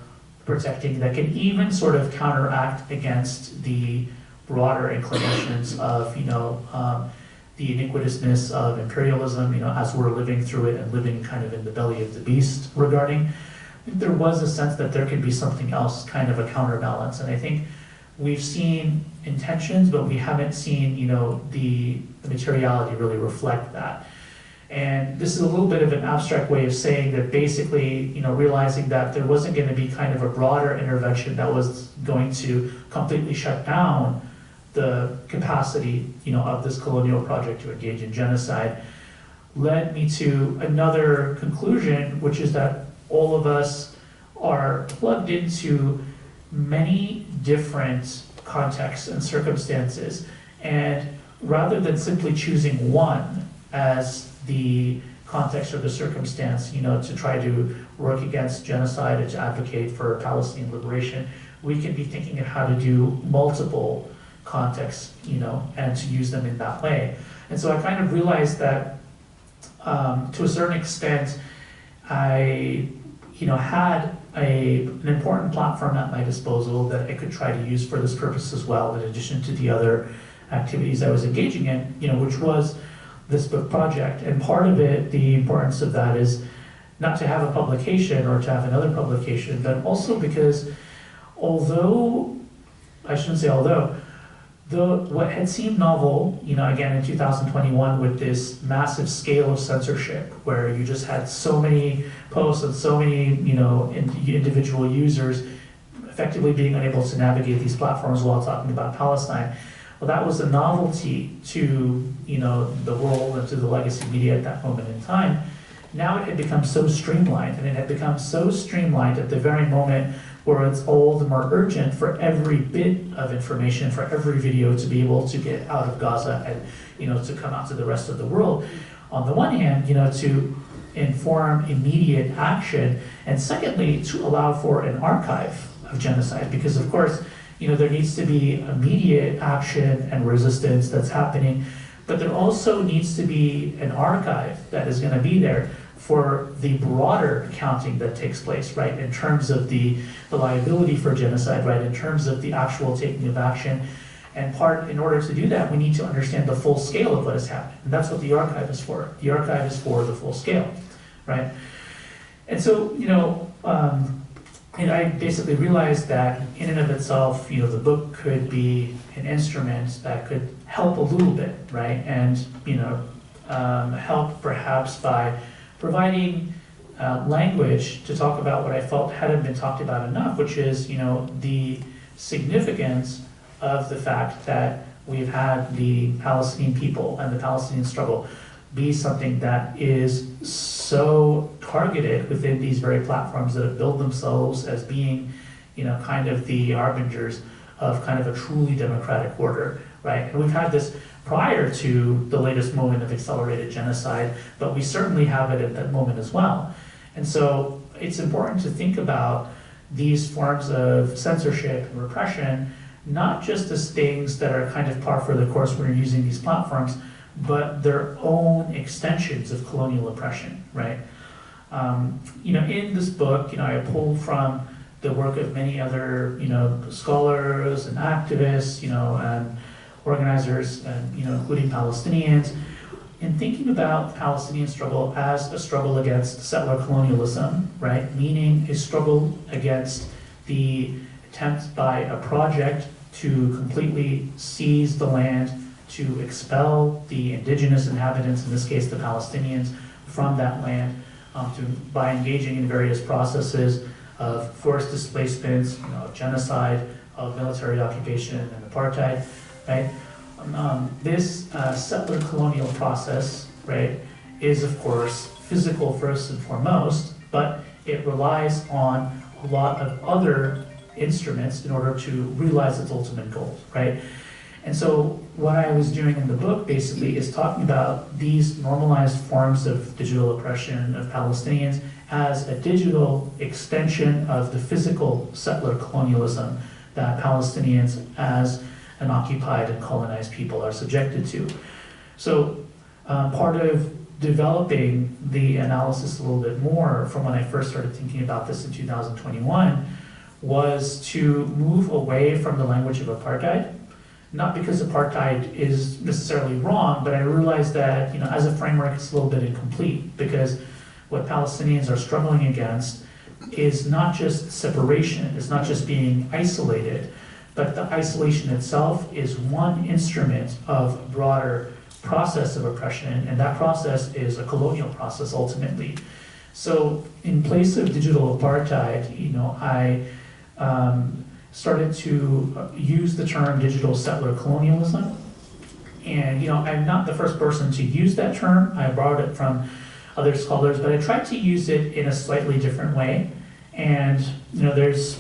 protecting, that can even sort of counteract against the broader inclinations of the iniquitousness of imperialism, as we're living through it and living kind of in the belly of the beast regarding. I think there was a sense that there could be something else, kind of a counterbalance, and I think we've seen intentions, but we haven't seen the materiality really reflect that. And this is a little bit of an abstract way of saying that basically, realizing that there wasn't going to be kind of a broader intervention that was going to completely shut down the capacity, of this colonial project to engage in genocide, led me to another conclusion, which is that all of us are plugged into many different contexts and circumstances, and rather than simply choosing one as the context or the circumstance, to try to work against genocide and to advocate for Palestinian liberation, we can be thinking of how to do multiple contexts, and to use them in that way. And so I kind of realized that, to a certain extent, I, had an important platform at my disposal that I could try to use for this purpose as well, in addition to the other activities I was engaging in, which was this book project. And part of it, the importance of that is not to have a publication or to have another publication, but also because although, I shouldn't say although, what had seemed novel, again in 2021 with this massive scale of censorship where you just had so many posts and so many, individual users effectively being unable to navigate these platforms while talking about Palestine. Well, that was a novelty to, the world and to the legacy media at that moment in time. Now it had become so streamlined, and it had become so streamlined at the very moment where it's all the more urgent for every bit of information, for every video to be able to get out of Gaza and, to come out to the rest of the world. On the one hand, to inform immediate action, and secondly, to allow for an archive of genocide, because of course, there needs to be immediate action and resistance that's happening, but there also needs to be an archive that is going to be there for the broader accounting that takes place, right, in terms of the liability for genocide, right, in terms of the actual taking of action. And in order to do that, we need to understand the full scale of what has happened. And that's what the archive is for. The archive is for the full scale, right? And so, and I basically realized that in and of itself, the book could be an instrument that could help a little bit, right? And, help perhaps by providing language to talk about what I felt hadn't been talked about enough, which is, the significance of the fact that we've had the Palestinian people and the Palestinian struggle be something that is so targeted within these very platforms that have built themselves as being, kind of the harbingers of kind of a truly democratic order, right? And we've had this prior to the latest moment of accelerated genocide, but we certainly have it at that moment as well. And so it's important to think about these forms of censorship and repression, not just as things that are kind of par for the course when you're using these platforms, but their own extensions of colonial oppression, right? In this book, I pulled from the work of many other, scholars and activists, and organizers, and including Palestinians, in thinking about the Palestinian struggle as a struggle against settler colonialism, right? Meaning a struggle against the attempt by a project to completely seize the land, to expel the indigenous inhabitants, in this case the Palestinians, from that land, by engaging in various processes of forced displacements, of genocide, of military occupation and apartheid, right? This settler colonial process, right, is of course physical first and foremost, but it relies on a lot of other instruments in order to realize its ultimate goals, right? And so what I was doing in the book basically is talking about these normalized forms of digital oppression of Palestinians as a digital extension of the physical settler colonialism that Palestinians as an occupied and colonized people are subjected to. So part of developing the analysis a little bit more from when I first started thinking about this in 2021 was to move away from the language of apartheid. Not because apartheid is necessarily wrong, but I realized that, as a framework, it's a little bit incomplete, because what Palestinians are struggling against is not just separation, it's not just being isolated, but the isolation itself is one instrument of a broader process of oppression, and that process is a colonial process ultimately. So in place of digital apartheid, I started to use the term digital settler colonialism. And I'm not the first person to use that term. I borrowed it from other scholars, but I tried to use it in a slightly different way. And there's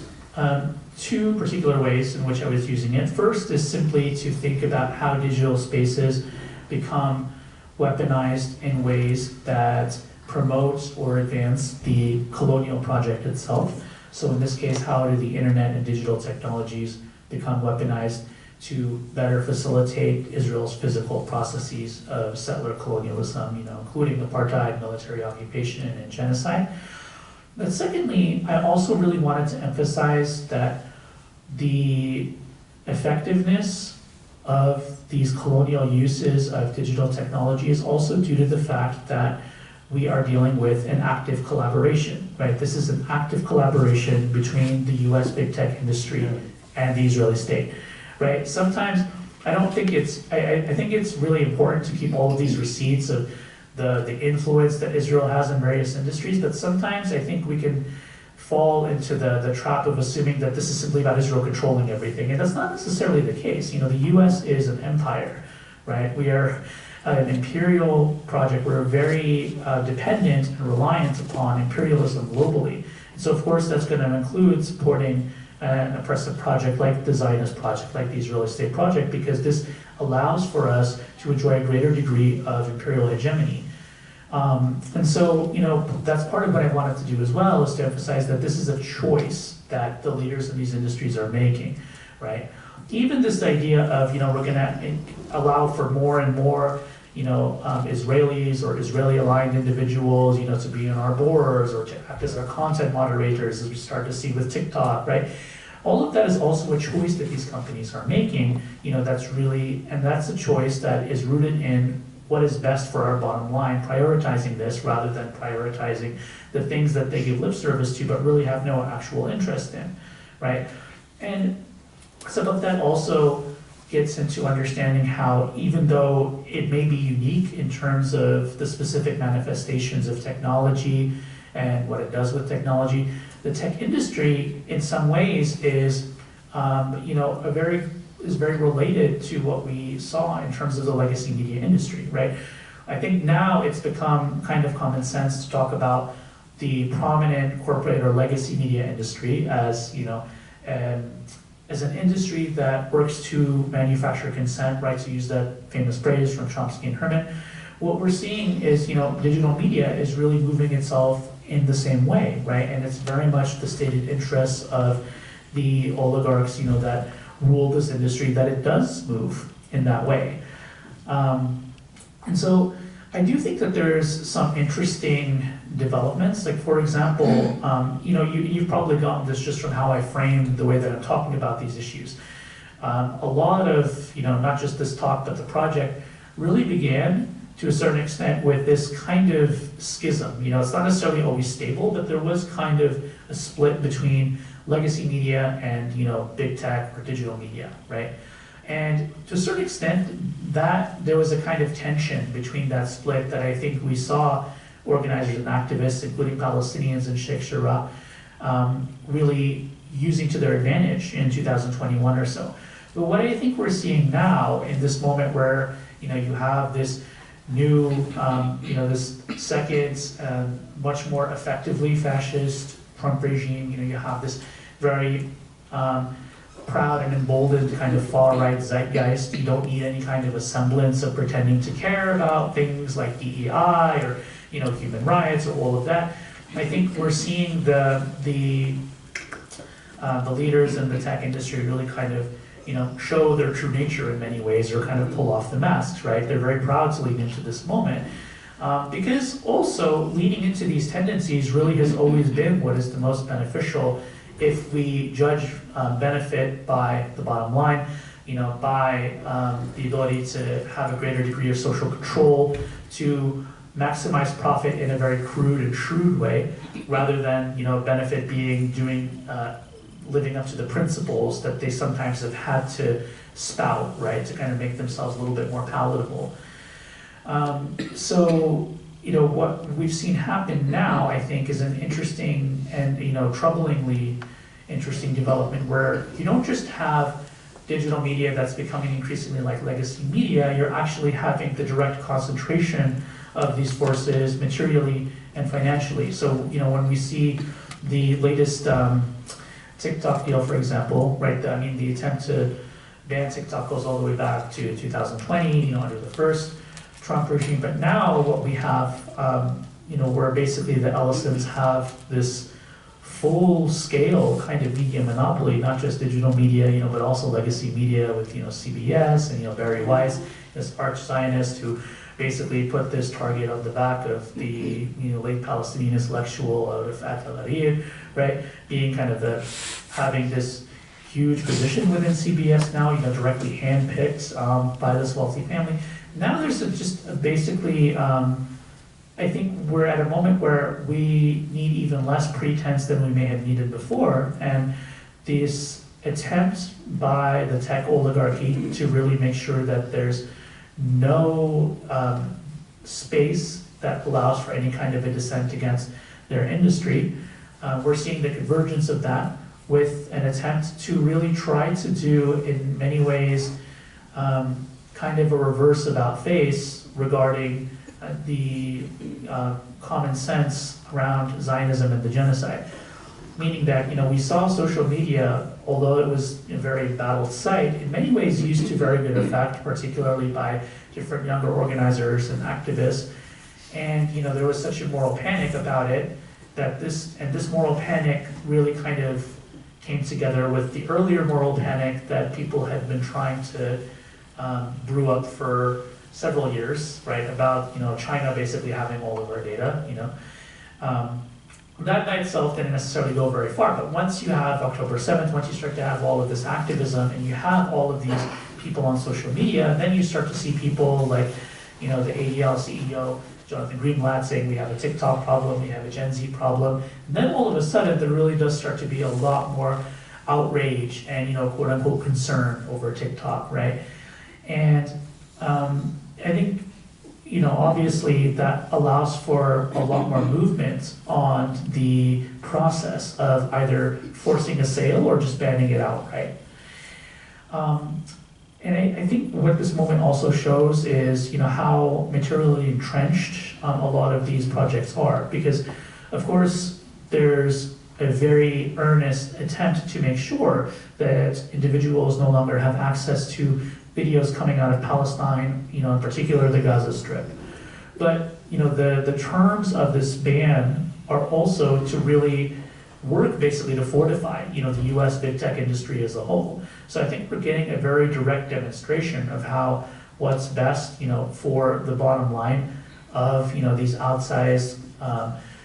two particular ways in which I was using it. First is simply to think about how digital spaces become weaponized in ways that promote or advance the colonial project itself. So in this case, how do the internet and digital technologies become weaponized to better facilitate Israel's physical processes of settler colonialism, including apartheid, military occupation, and genocide. But secondly, I also really wanted to emphasize that the effectiveness of these colonial uses of digital technology is also due to the fact that we are dealing with an active collaboration, right? This is an active collaboration between the US big tech industry and the Israeli state, right? Sometimes I don't think I think it's really important to keep all of these receipts of the influence that Israel has in various industries, but sometimes I think we can fall into the trap of assuming that this is simply about Israel controlling everything, and that's not necessarily the case. You know, the US is an empire, right? We are an imperial project. We're very dependent and reliant upon imperialism globally. And so of course that's going to include supporting an oppressive project like the Zionist project, like the Israeli state project, because this allows for us to enjoy a greater degree of imperial hegemony. And so, you know, that's part of what I wanted to do as well, is to emphasize that this is a choice that the leaders in these industries are making, right? Even this idea of, you know, we're gonna allow for more and more, you know, Israelis or Israeli-aligned individuals, you know, to be in our boards or to act as our content moderators, as we start to see with TikTok, right? All of that is also a choice that these companies are making, you know, that's really, and that's a choice that is rooted in what is best for our bottom line, prioritizing this rather than prioritizing the things that they give lip service to but really have no actual interest in, right? And some of that also gets into understanding how, even though it may be unique in terms of the specific manifestations of technology and what it does with technology, the tech industry in some ways is, you know, is very related to what we saw in terms of the legacy media industry, right? I think now it's become kind of common sense to talk about the prominent corporate or legacy media industry as, you know, as an industry that works to manufacture consent, right, to use that famous phrase from Chomsky and Herman. What we're seeing is, you know, digital media is really moving itself in the same way, right? And it's very much the stated interests of the oligarchs, you know, that rule this industry, that it does move in that way. And so I do think that there's some interesting developments. Like, for example, you know, you've probably gotten this just from how I frame the way that I'm talking about these issues. A lot of, you know, not just this talk, but the project really began to a certain extent with this kind of schism. You know, it's not necessarily always stable, but there was kind of a split between legacy media and, you know, big tech or digital media, right? And to a certain extent, that there was a kind of tension between that split that I think we saw organizers and activists, including Palestinians and Sheikh Jarrah, really using to their advantage in 2021 or so. But what I think we're seeing now in this moment where, you know, you have this new, you know, this second, much more effectively fascist Trump regime, you know, you have this very proud and emboldened kind of far-right zeitgeist. You don't need any kind of a semblance of pretending to care about things like DEI or, you know, human rights or all of that. I think we're seeing the leaders in the tech industry really kind of, you know, show their true nature in many ways, or kind of pull off the masks, right? They're very proud to lean into this moment. Because also leaning into these tendencies really has always been what is the most beneficial if we judge benefit by the bottom line, you know, by the ability to have a greater degree of social control, to maximize profit in a very crude and shrewd way, rather than, you know, benefit being living up to the principles that they sometimes have had to spout, right, to kind of make themselves a little bit more palatable. So, you know, what we've seen happen now, I think, is an interesting and, you know, troublingly interesting development where you don't just have digital media that's becoming increasingly like legacy media, you're actually having the direct concentration of these forces materially and financially. So, you know, when we see the latest TikTok deal, for example, right, I mean, the attempt to ban TikTok goes all the way back to 2020, you know, under the first Trump regime. But now what we have, you know, where basically the Ellisons have this full-scale kind of media monopoly, not just digital media, you know, but also legacy media with, you know, CBS and, you know, Barry Weiss, this arch-Zionist who basically put this target on the back of the, you know, late Palestinian intellectual out of Al-Arib, right, being kind of having this huge position within CBS now, directly handpicked by this wealthy family. Now there's basically, I think we're at a moment where we need even less pretense than we may have needed before, and this attempt by the tech oligarchy to really make sure that there's no space that allows for any kind of a dissent against their industry. We're seeing the convergence of that with an attempt to really try to do, in many ways, kind of a reverse about face regarding the common sense around Zionism and the genocide. Meaning that, we saw social media, although it was a very battled site, in many ways used to very good effect, particularly by different younger organizers and activists. And, there was such a moral panic about it that this moral panic really kind of came together with the earlier moral panic that people had been trying to brew up for several years, right? About, China basically having all of our data, That by itself didn't necessarily go very far, but once you have October 7th, once you start to have all of this activism and you have all of these people on social media, then you start to see people like, the ADL CEO, Jonathan Greenblatt, saying we have a TikTok problem, we have a Gen Z problem. And then all of a sudden, there really does start to be a lot more outrage and, quote unquote, concern over TikTok, right? And I think, obviously that allows for a lot more movement on the process of either forcing a sale or just banning it outright. And I think what this moment also shows is, how materially entrenched a lot of these projects are, because of course there's a very earnest attempt to make sure that individuals no longer have access to videos coming out of Palestine, in particular the Gaza Strip. But, the terms of this ban are also to really work basically to fortify, the US big tech industry as a whole. So I think we're getting a very direct demonstration of how what's best, for the bottom line of, these outsized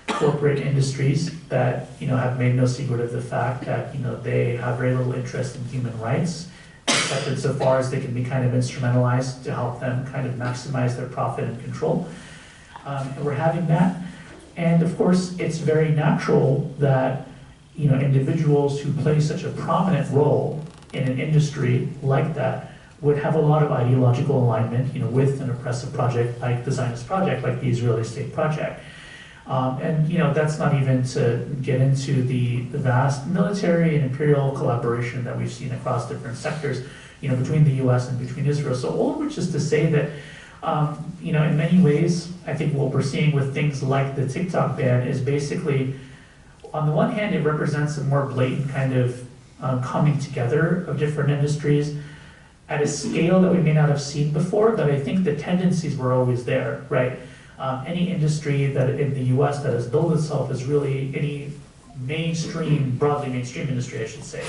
corporate industries that, have made no secret of the fact that, they have very little interest in human rights, except insofar as they can be kind of instrumentalized to help them kind of maximize their profit and control. And we're having that. And of course, it's very natural that, individuals who play such a prominent role in an industry like that would have a lot of ideological alignment, with an oppressive project like the Zionist project, like the Israeli state project. And that's not even to get into the vast military and imperial collaboration that we've seen across different sectors, between the US and between Israel. So all of which is to say that, in many ways, I think what we're seeing with things like the TikTok ban is basically, on the one hand, it represents a more blatant kind of coming together of different industries at a scale that we may not have seen before, but I think the tendencies were always there, right? Any industry that in the US that has built itself is really any mainstream, broadly mainstream industry, I should say.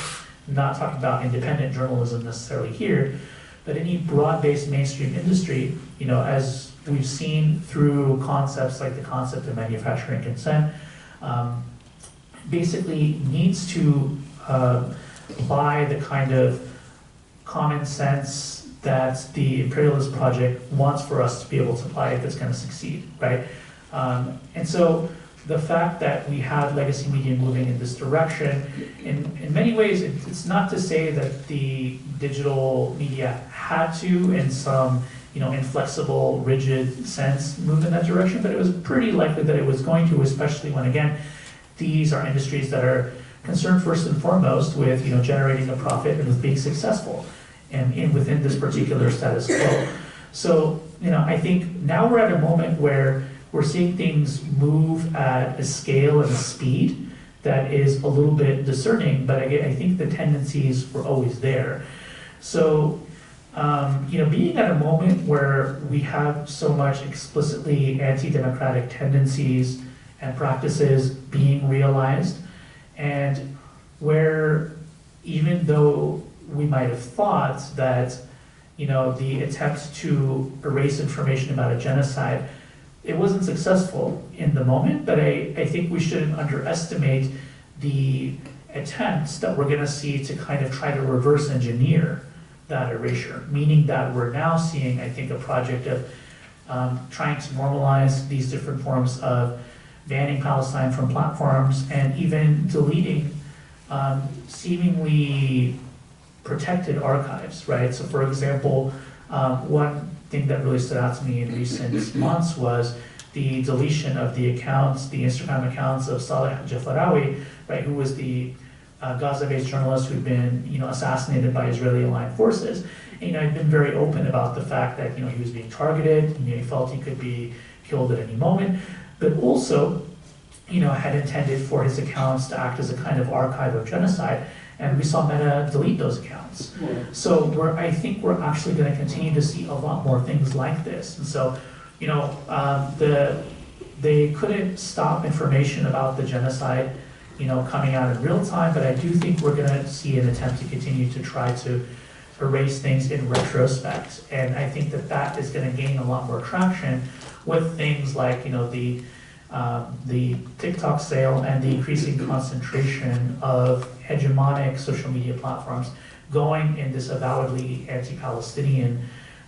I'm not talking about independent journalism necessarily here, but any broad-based mainstream industry, as we've seen through concepts like the concept of manufacturing consent, basically needs to apply the kind of common sense that the imperialist project wants for us to be able to apply if it's going to succeed, right? And so the fact that we have legacy media moving in this direction, in many ways, it's not to say that the digital media had to, in some inflexible, rigid sense, move in that direction, but it was pretty likely that it was going to, especially when, again, these are industries that are concerned first and foremost with generating a profit and with being successful and within this particular status quo. So I think now we're at a moment where we're seeing things move at a scale and a speed that is a little bit discerning, but again, I think the tendencies were always there. So being at a moment where we have so much explicitly anti-democratic tendencies and practices being realized, and where even though we might have thought that the attempt to erase information about a genocide, it wasn't successful in the moment, but I think we shouldn't underestimate the attempts that we're going to see to kind of try to reverse engineer that erasure, meaning that we're now seeing, I think, a project of trying to normalize these different forms of banning Palestine from platforms and even deleting seemingly protected archives, right? So for example, one thing that really stood out to me in recent months was the deletion of the accounts, the Instagram accounts of Saleh Jafarawi, right, who was the Gaza-based journalist who'd been, assassinated by Israeli-aligned forces. And, he'd been very open about the fact that, he was being targeted, he felt he could be killed at any moment, but also, had intended for his accounts to act as a kind of archive of genocide. And we saw Meta delete those accounts. So I think we're actually going to continue to see a lot more things like this. And so, they couldn't stop information about the genocide, coming out in real time, but I do think we're going to see an attempt to continue to try to erase things in retrospect. And I think that is going to gain a lot more traction with things like, the TikTok sale and the increasing concentration of hegemonic social media platforms going in this avowedly anti-Palestinian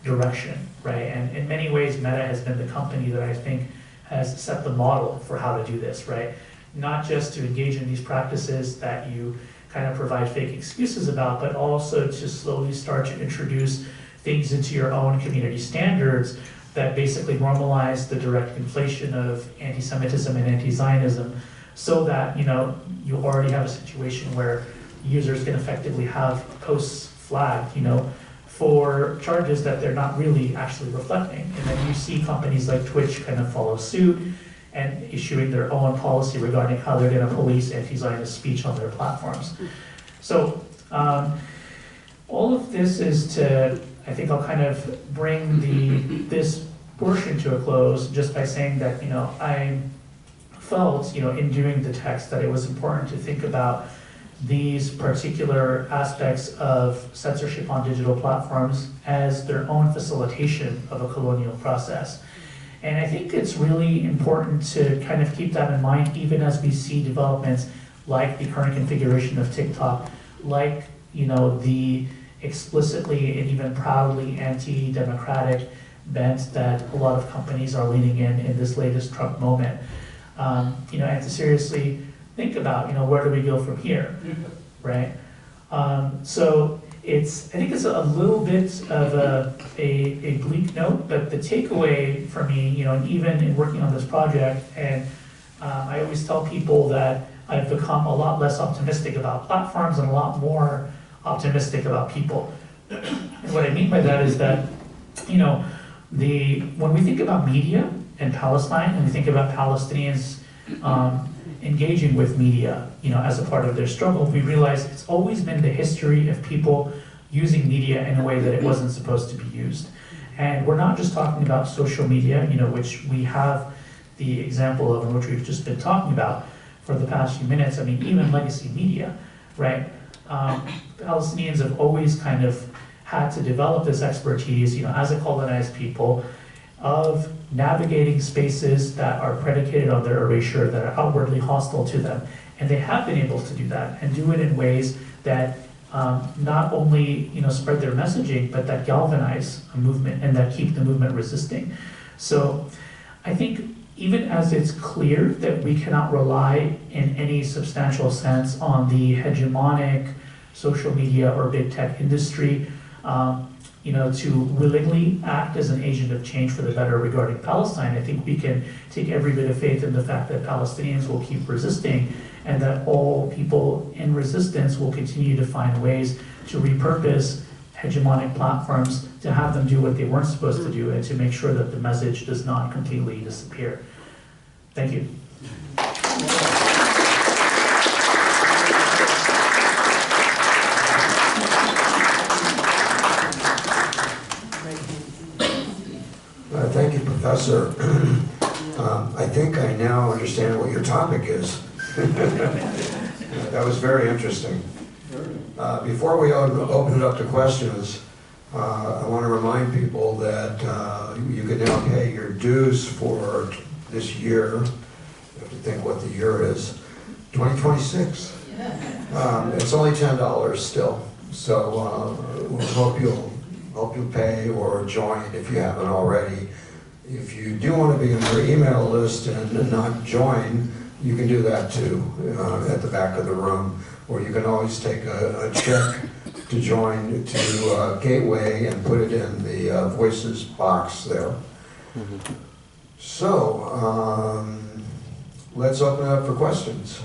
direction, right? And in many ways, Meta has been the company that I think has set the model for how to do this, right? Not just to engage in these practices that you kind of provide fake excuses about, but also to slowly start to introduce things into your own community standards that basically normalize the direct conflation of anti-Semitism and anti-Zionism, so that you already have a situation where users can effectively have posts flagged, for charges that they're not really actually reflecting. And then you see companies like Twitch kind of follow suit and issuing their own policy regarding how they're going to police anti-Zionist speech on their platforms. So all of this is to, I think I'll kind of bring this portion to a close just by saying that, I felt, in doing the text that it was important to think about these particular aspects of censorship on digital platforms as their own facilitation of a colonial process. And I think it's really important to kind of keep that in mind, even as we see developments like the current configuration of TikTok, like, the explicitly and even proudly anti-democratic bent that a lot of companies are leaning in this latest Trump moment. And to seriously think about, where do we go from here, right? So I think it's a little bit of a bleak note, but the takeaway for me, and even in working on this project, and I always tell people that I've become a lot less optimistic about platforms and a lot more optimistic about people. And what I mean by that is that, when we think about media in Palestine, and we think about Palestinians engaging with media, as a part of their struggle, we realize it's always been the history of people using media in a way that it wasn't supposed to be used. And we're not just talking about social media, which we have the example of and which we've just been talking about for the past few minutes. I mean, even legacy media, right? Palestinians have always kind of had to develop this expertise, as a colonized people, of navigating spaces that are predicated on their erasure, that are outwardly hostile to them. And they have been able to do that and do it in ways that not only spread their messaging, but that galvanize a movement and that keep the movement resisting. So I think even as it's clear that we cannot rely in any substantial sense on the hegemonic social media or big tech industry, to willingly act as an agent of change for the better regarding Palestine, I think we can take every bit of faith in the fact that Palestinians will keep resisting and that all people in resistance will continue to find ways to repurpose hegemonic platforms to have them do what they weren't supposed to do and to make sure that the message does not completely disappear. Thank you. Thank you, Professor. I think I now understand what your topic is. That was very interesting. Before we open it up to questions, I want to remind people that you can now pay your dues for this year. You have to think what the year is. 2026. It's only $10 still, so we'll hope you'll pay or join if you haven't already. If you do want to be on their email list and not join, you can do that too at the back of the room, or you can always take a check to join to Gateway and put it in the Voices box there. So, let's open it up for questions.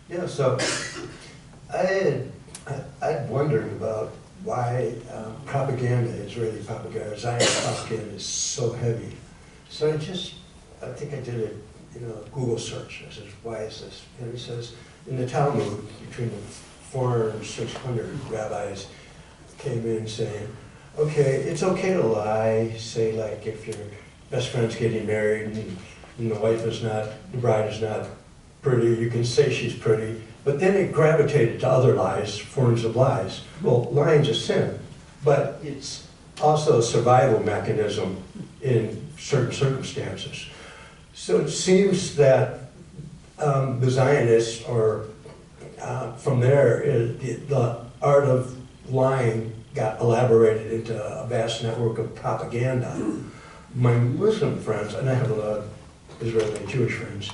Yeah, so I'd wondered about why propaganda, Israeli propaganda, Zionist propaganda is so heavy. So I think I did a Google search. I says, why is this? And it says, in the Talmud, between the 400 and 600 rabbis came in saying, okay, it's okay to lie, say like if your best friend's getting married and the bride is not pretty, you can say she's pretty, but then it gravitated to other lies, forms of lies. Well, lying's a sin, but it's also a survival mechanism in certain circumstances. So it seems that the Zionists, or from there, the art of lying got elaborated into a vast network of propaganda. My Muslim friends, and I have a lot of Israeli and Jewish friends,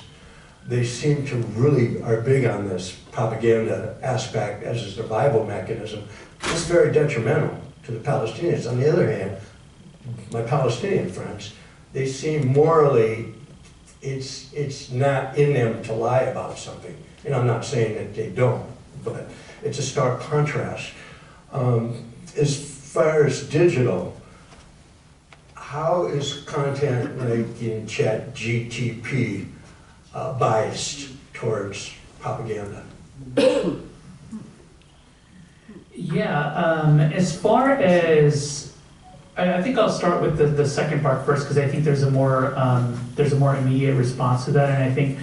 they seem to really are big on this propaganda aspect as a survival mechanism. It's very detrimental to the Palestinians. On the other hand, my Palestinian friends, they seem morally, it's not in them to lie about something. And I'm not saying that they don't, but it's a stark contrast. As far as digital, how is content like in ChatGPT biased towards propaganda? Yeah, as far as, I think I'll start with the second part first, because I think there's a more immediate response to that, and I think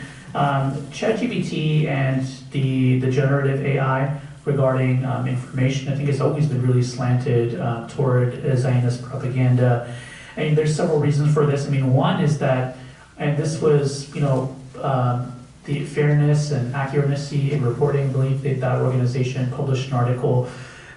ChatGPT and the generative AI regarding information, I think has always been really slanted toward Zionist propaganda. And there's several reasons for this. I mean, one is that, and this was, the fairness and accuracy in reporting, I believe that organization published an article, I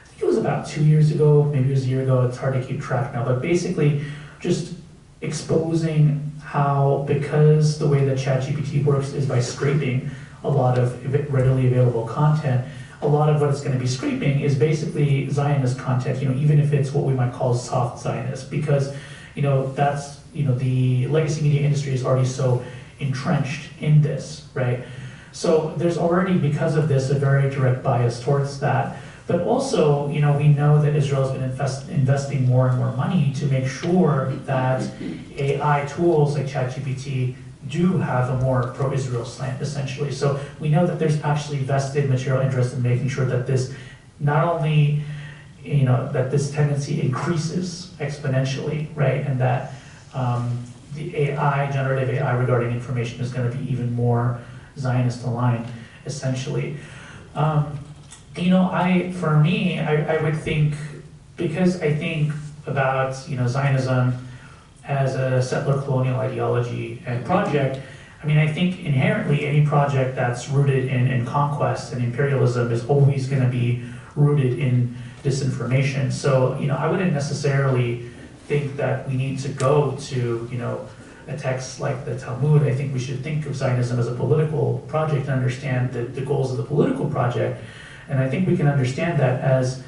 think it was about 2 years ago, maybe it was a year ago, it's hard to keep track now, but basically just exposing how, because the way that ChatGPT works is by scraping a lot of readily available content, a lot of what it's going to be scraping is basically Zionist content, even if it's what we might call soft Zionist, because, that's, the legacy media industry is already so entrenched in this, right? So there's already, because of this, a very direct bias towards that. But also, we know that Israel's been investing more and more money to make sure that AI tools like ChatGPT do have a more pro-Israel slant, essentially. So we know that there's actually vested material interest in making sure that this not only, that this tendency increases exponentially, right? And that the AI, generative AI regarding information is going to be even more Zionist aligned, essentially. For me, I would think, because I think about, Zionism as a settler colonial ideology and project, I think inherently any project that's rooted in conquest and imperialism is always going to be rooted in disinformation. So, I wouldn't necessarily think that we need to go to, a text like the Talmud. I think we should think of Zionism as a political project and understand the goals of the political project. And I think we can understand that as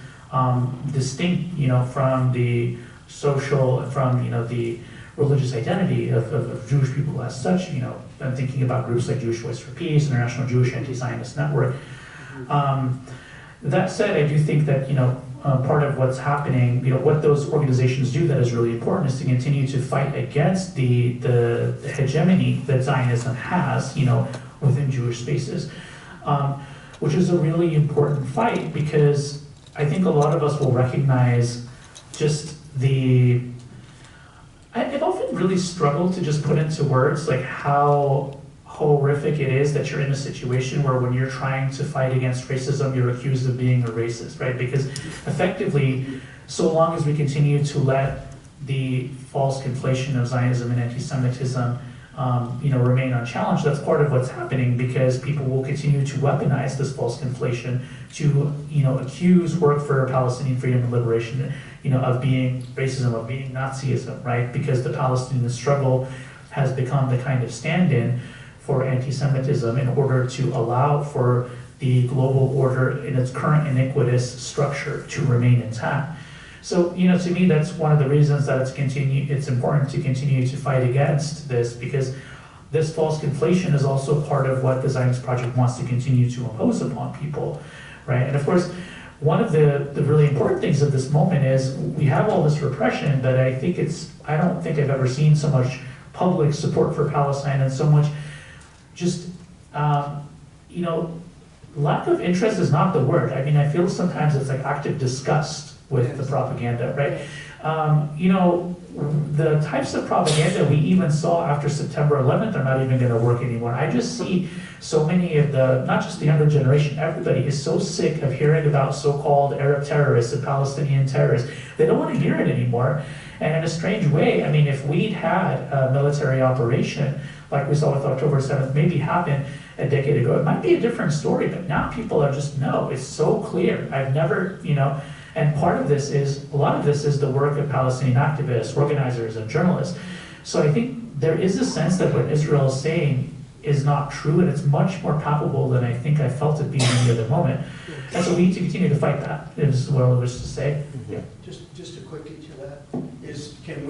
distinct, from the social, from, the religious identity of Jewish people as such. I'm thinking about groups like Jewish Voice for Peace, International Jewish Anti-Zionist Network. That said, I do think that, part of what's happening, what those organizations do that is really important is to continue to fight against the hegemony that Zionism has, within Jewish spaces, which is a really important fight, because I think a lot of us will recognize just I've often really struggled to just put into words like how horrific it is that you're in a situation where when you're trying to fight against racism, you're accused of being a racist, right? Because effectively, so long as we continue to let the false conflation of Zionism and anti-Semitism remain unchallenged, that's part of what's happening, because people will continue to weaponize this false conflation to, accuse work for Palestinian freedom and liberation, of being racism, of being Nazism, right? Because the Palestinian struggle has become the kind of stand-in for anti-Semitism in order to allow for the global order in its current iniquitous structure to remain intact. So, to me, that's one of the reasons that it's important to continue to fight against this, because this false conflation is also part of what the Zionist Project wants to continue to impose upon people, right? And of course, one of the really important things of this moment is we have all this repression, but I don't think I've ever seen so much public support for Palestine and so much just, lack of interest is not the word. I mean, I feel sometimes it's like active disgust with the propaganda, right? The types of propaganda we even saw after September 11th are not even going to work anymore. I just see so many of not just the younger generation, everybody is so sick of hearing about so-called Arab terrorists and Palestinian terrorists. They don't want to hear it anymore. And in a strange way, I mean, if we'd had a military operation like we saw with October 7th maybe happen a decade ago, it might be a different story, but now people are just, no, it's so clear. I've never, and a lot of this is the work of Palestinian activists, organizers, and journalists. So I think there is a sense that what Israel is saying is not true, and it's much more palpable than I think I felt it being in the other moment. And so we need to continue to fight that, is what I wish to say. Yeah. Just a quickie to that is, can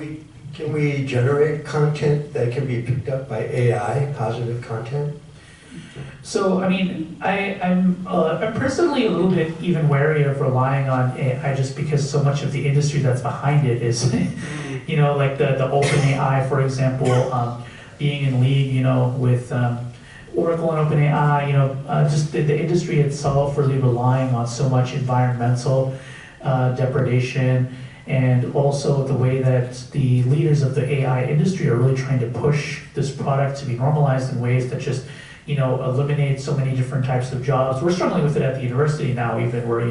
we generate content that can be picked up by AI, positive content? So, I mean, I'm personally a little bit even wary of relying on AI just because so much of the industry that's behind it is, like the OpenAI, for example, being in league, with Oracle and OpenAI, just the industry itself really relying on so much environmental depredation, and also the way that the leaders of the AI industry are really trying to push this product to be normalized in ways that just eliminate so many different types of jobs. We're struggling with it at the university now, even where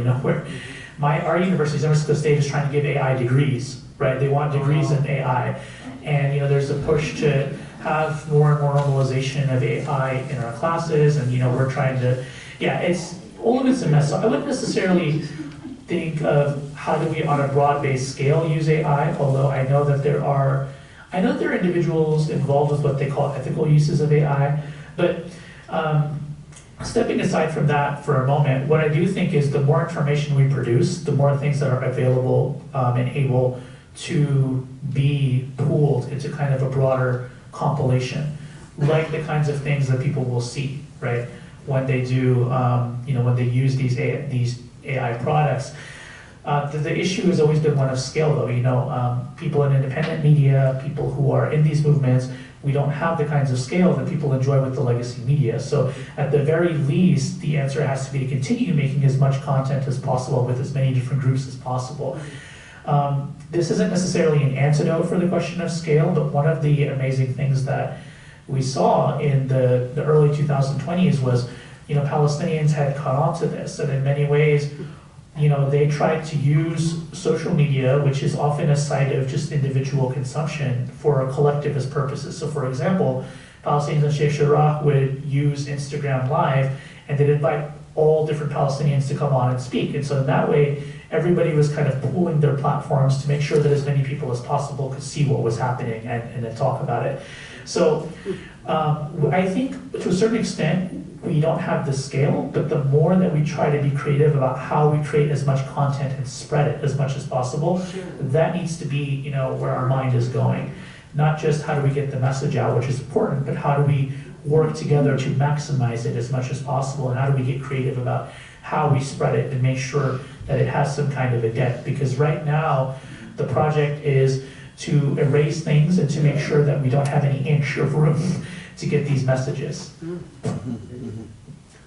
our university, San Francisco State, is trying to give AI degrees, right? They want degrees in AI. And, there's a push to have more and more normalization of AI in our classes. And, we're trying to, all of it's a mess. So I wouldn't necessarily think of how do we, on a broad-based scale, use AI, although I know that there are individuals involved with what they call ethical uses of AI. But stepping aside from that for a moment, what I do think is the more information we produce, the more things that are available and able to be pooled into kind of a broader compilation, like the kinds of things that people will see, right, when they do, when they use these AI products. The issue has always been one of scale, though. People in independent media, people who are in these movements, we don't have the kinds of scale that people enjoy with the legacy media. So at the very least, the answer has to be to continue making as much content as possible with as many different groups as possible. This isn't necessarily an antidote for the question of scale, but one of the amazing things that we saw in the early 2020s was, Palestinians had caught on to this, and in many ways, they tried to use social media, which is often a site of just individual consumption, for collectivist purposes. So for example, Palestinians in Sheikh Jarrah would use Instagram Live, and they'd invite all different Palestinians to come on and speak. And so in that way, everybody was kind of pooling their platforms to make sure that as many people as possible could see what was happening and then talk about it. So I think to a certain extent, we don't have the scale, but the more that we try to be creative about how we create as much content and spread it as much as possible, that needs to be, where our mind is going. Not just how do we get the message out, which is important, but how do we work together to maximize it as much as possible, and how do we get creative about how we spread it and make sure that it has some kind of a depth. Because right now, the project is to erase things and to make sure that we don't have any inch of room to get these messages.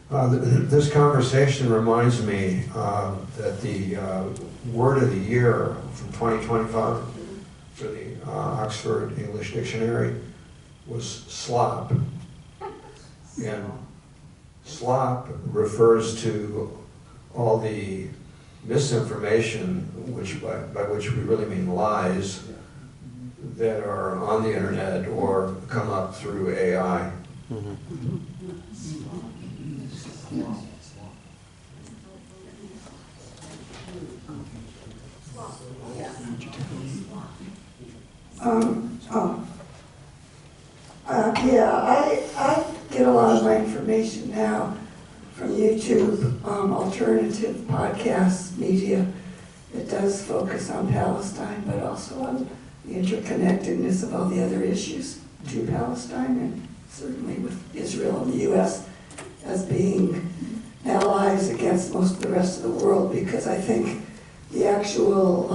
This conversation reminds me that the word of the year from 2025 for the Oxford English Dictionary was slop. And slop refers to all the misinformation, by which we really mean lies, that are on the internet or come up through AI. I get a lot of my information now from YouTube, alternative podcasts, media. It does focus on Palestine, but also on the interconnectedness of all the other issues to Palestine, and certainly with Israel and the U.S. as being allies against most of the rest of the world, because I think the actual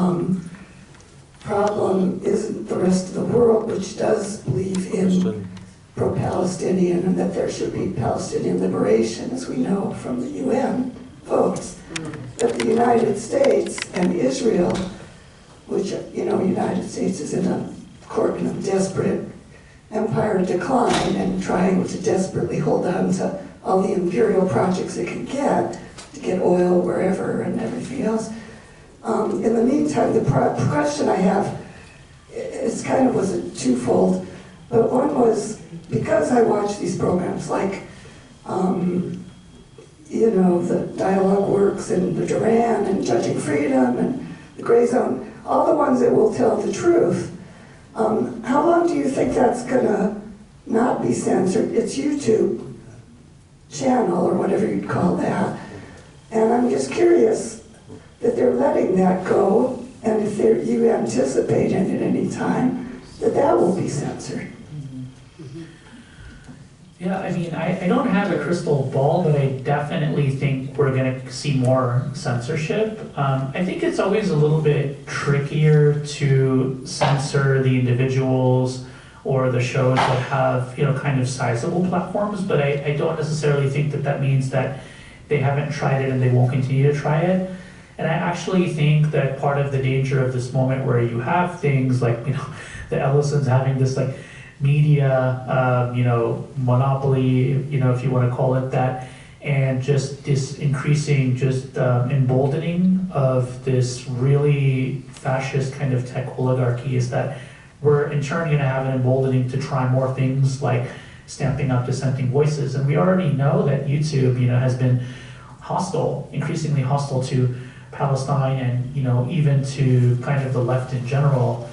problem isn't the rest of the world, which does believe in pro-Palestinian and that there should be Palestinian liberation, as we know from the UN votes. But the United States and Israel, which, you know, United States is in a desperate empire decline and trying to desperately hold on to all the imperial projects it can get to get oil wherever and everything else. In the meantime, the question I have is kind of was a twofold, but one was because I watch these programs like, you know, the Dialogue Works and the Duran and Judging Freedom and the Gray Zone, all the ones that will tell the truth. How long do you think that's gonna not be censored? It's YouTube channel or whatever you'd call that. And I'm just curious that they're letting that go, and if you anticipate at any time that will be censored. Yeah, I mean, I don't have a crystal ball, but I definitely think we're going to see more censorship. I think it's always a little bit trickier to censor the individuals or the shows that have, you know, kind of sizable platforms, but I don't necessarily think that means that they haven't tried it and they won't continue to try it. And I actually think that part of the danger of this moment where you have things like, you know, the Ellisons having this like media, you know, monopoly, you know, if you want to call it that, and just this increasing just emboldening of this really fascist kind of tech oligarchy, is that we're in turn going to have an emboldening to try more things like stamping out dissenting voices. And we already know that YouTube, you know, has been hostile, increasingly hostile to Palestine and, you know, even to kind of the left in general.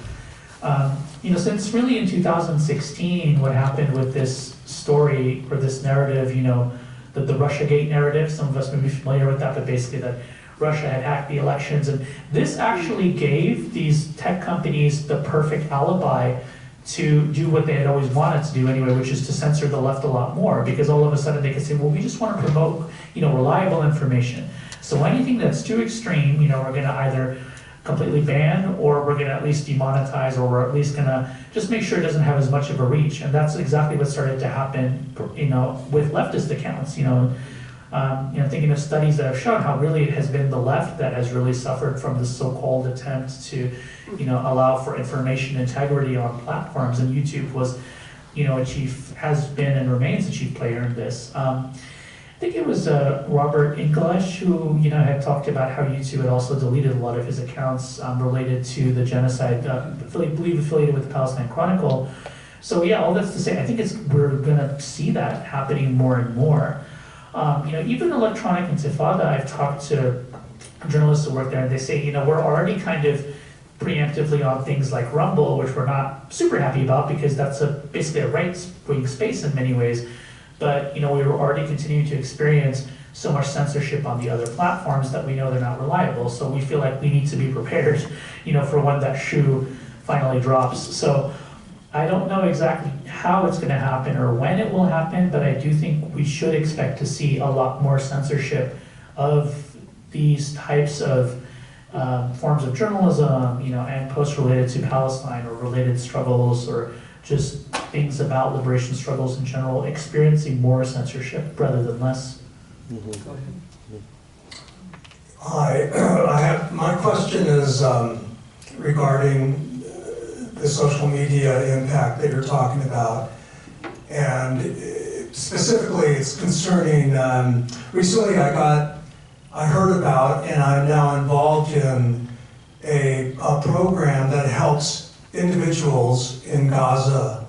You know, since really in 2016, what happened with this story or this narrative, you know, the Russiagate narrative, some of us may be familiar with that, but basically that Russia had hacked the elections. And this actually gave these tech companies the perfect alibi to do what they had always wanted to do anyway, which is to censor the left a lot more, because all of a sudden they could say, well, we just want to promote, you know, reliable information. So anything that's too extreme, you know, we're going to either completely ban, or we're going to at least demonetize, or we're at least going to just make sure it doesn't have as much of a reach. And that's exactly what started to happen, you know, with leftist accounts. You know, thinking of studies that have shown how really it has been the left that has really suffered from this so-called attempt to, you know, allow for information integrity on platforms. And YouTube was, you know, has been and remains a chief player in this. I think it was Robert English who, you know, had talked about how YouTube had also deleted a lot of his accounts related to the genocide, I believe affiliated with the Palestine Chronicle. So yeah, all that's to say, I think we're gonna see that happening more and more. You know, even electronic intifada, I've talked to journalists who work there, and they say, you know, we're already kind of preemptively on things like Rumble, which we're not super happy about because that's basically a right-wing space in many ways. But, you know, we were already continuing to experience so much censorship on the other platforms that we know they're not reliable. So we feel like we need to be prepared, you know, for when that shoe finally drops. So I don't know exactly how it's going to happen or when it will happen, but I do think we should expect to see a lot more censorship of these types of forms of journalism, you know, and posts related to Palestine or related struggles or just things about liberation struggles in general, experiencing more censorship rather than less. My question is regarding the social media impact that you're talking about, and specifically it's concerning, recently I heard about, and I'm now involved in a program that helps individuals in Gaza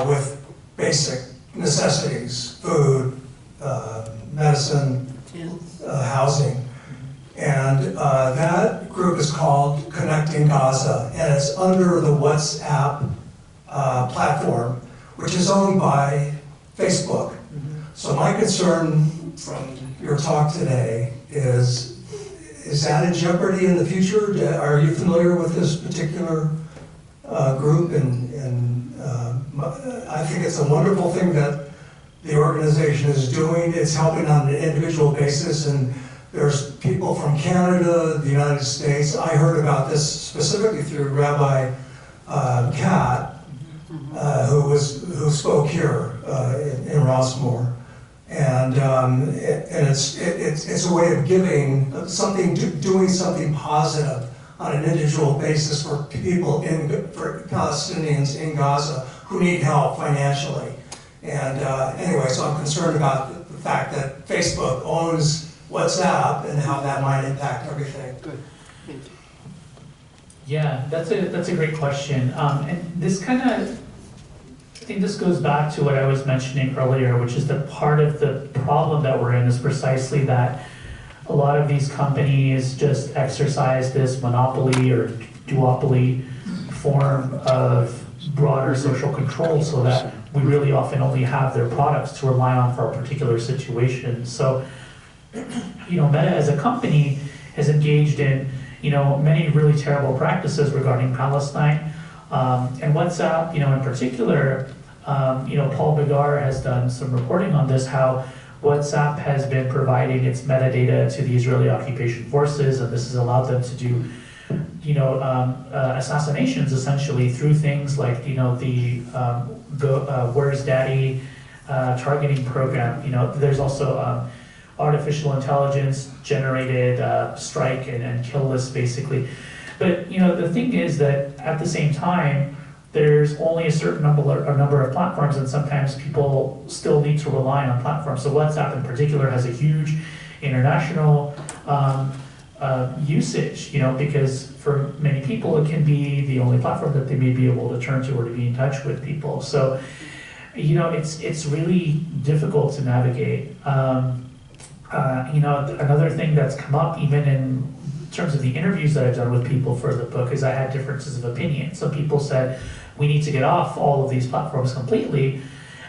with basic necessities, food, medicine, housing. And that group is called Connecting Gaza, and it's under the WhatsApp platform, which is owned by Facebook. So my concern from your talk today is that in jeopardy in the future? Are you familiar with this particular group? And I think it's a wonderful thing that the organization is doing. It's helping on an individual basis, and there's people from Canada, the United States. I heard about this specifically through Rabbi Kat, who spoke here in Rossmoor. And it's a way of giving something, doing something positive on an individual basis for people, for Palestinians in Gaza who need help financially. And anyway, so I'm concerned about the fact that Facebook owns WhatsApp and how that might impact everything. Good. Thank you. Yeah, that's a great question. And this kind of, I think this goes back to what I was mentioning earlier, which is that part of the problem that we're in is precisely that a lot of these companies just exercise this monopoly or duopoly form of broader social control, so that we really often only have their products to rely on for a particular situation. So, Meta as a company has engaged in, many really terrible practices regarding Palestine. And WhatsApp, in particular, Paul Begar has done some reporting on this, how WhatsApp has been providing its metadata to the Israeli occupation forces, and this has allowed them to do, assassinations essentially through things like, the Where's Daddy targeting program. There's also artificial intelligence generated strike and kill lists basically. But the thing is that at the same time, there's only a certain number of platforms, and sometimes people still need to rely on platforms. So WhatsApp in particular has a huge international usage, because for many people it can be the only platform that they may be able to turn to or to be in touch with people. So it's really difficult to navigate. Another thing that's come up even in terms of the interviews that I've done with people for the book is I had differences of opinion. Some people said we need to get off all of these platforms completely,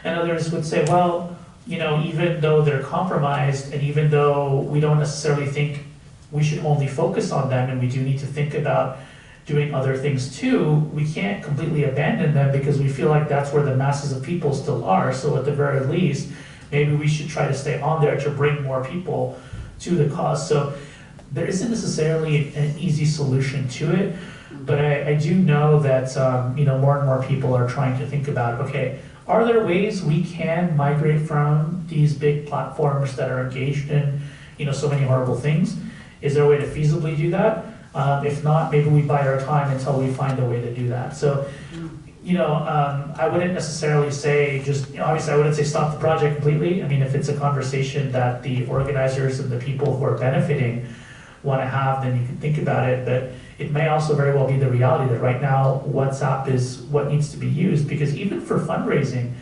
and others would say, well, even though they're compromised and even though we don't necessarily think we should only focus on them and we do need to think about doing other things too, we can't completely abandon them because we feel like that's where the masses of people still are. So at the very least, maybe we should try to stay on there to bring more people to the cause. So there isn't necessarily an easy solution to it, but I do know that more and more people are trying to think about, okay, are there ways we can migrate from these big platforms that are engaged in so many horrible things? Is there a way to feasibly do that? If not, maybe we bide our time until we find a way to do that. So, I wouldn't necessarily say obviously I wouldn't say stop the project completely. I mean, if it's a conversation that the organizers and the people who are benefiting want to have, then you can think about it. But it may also very well be the reality that right now WhatsApp is what needs to be used, because even for fundraising,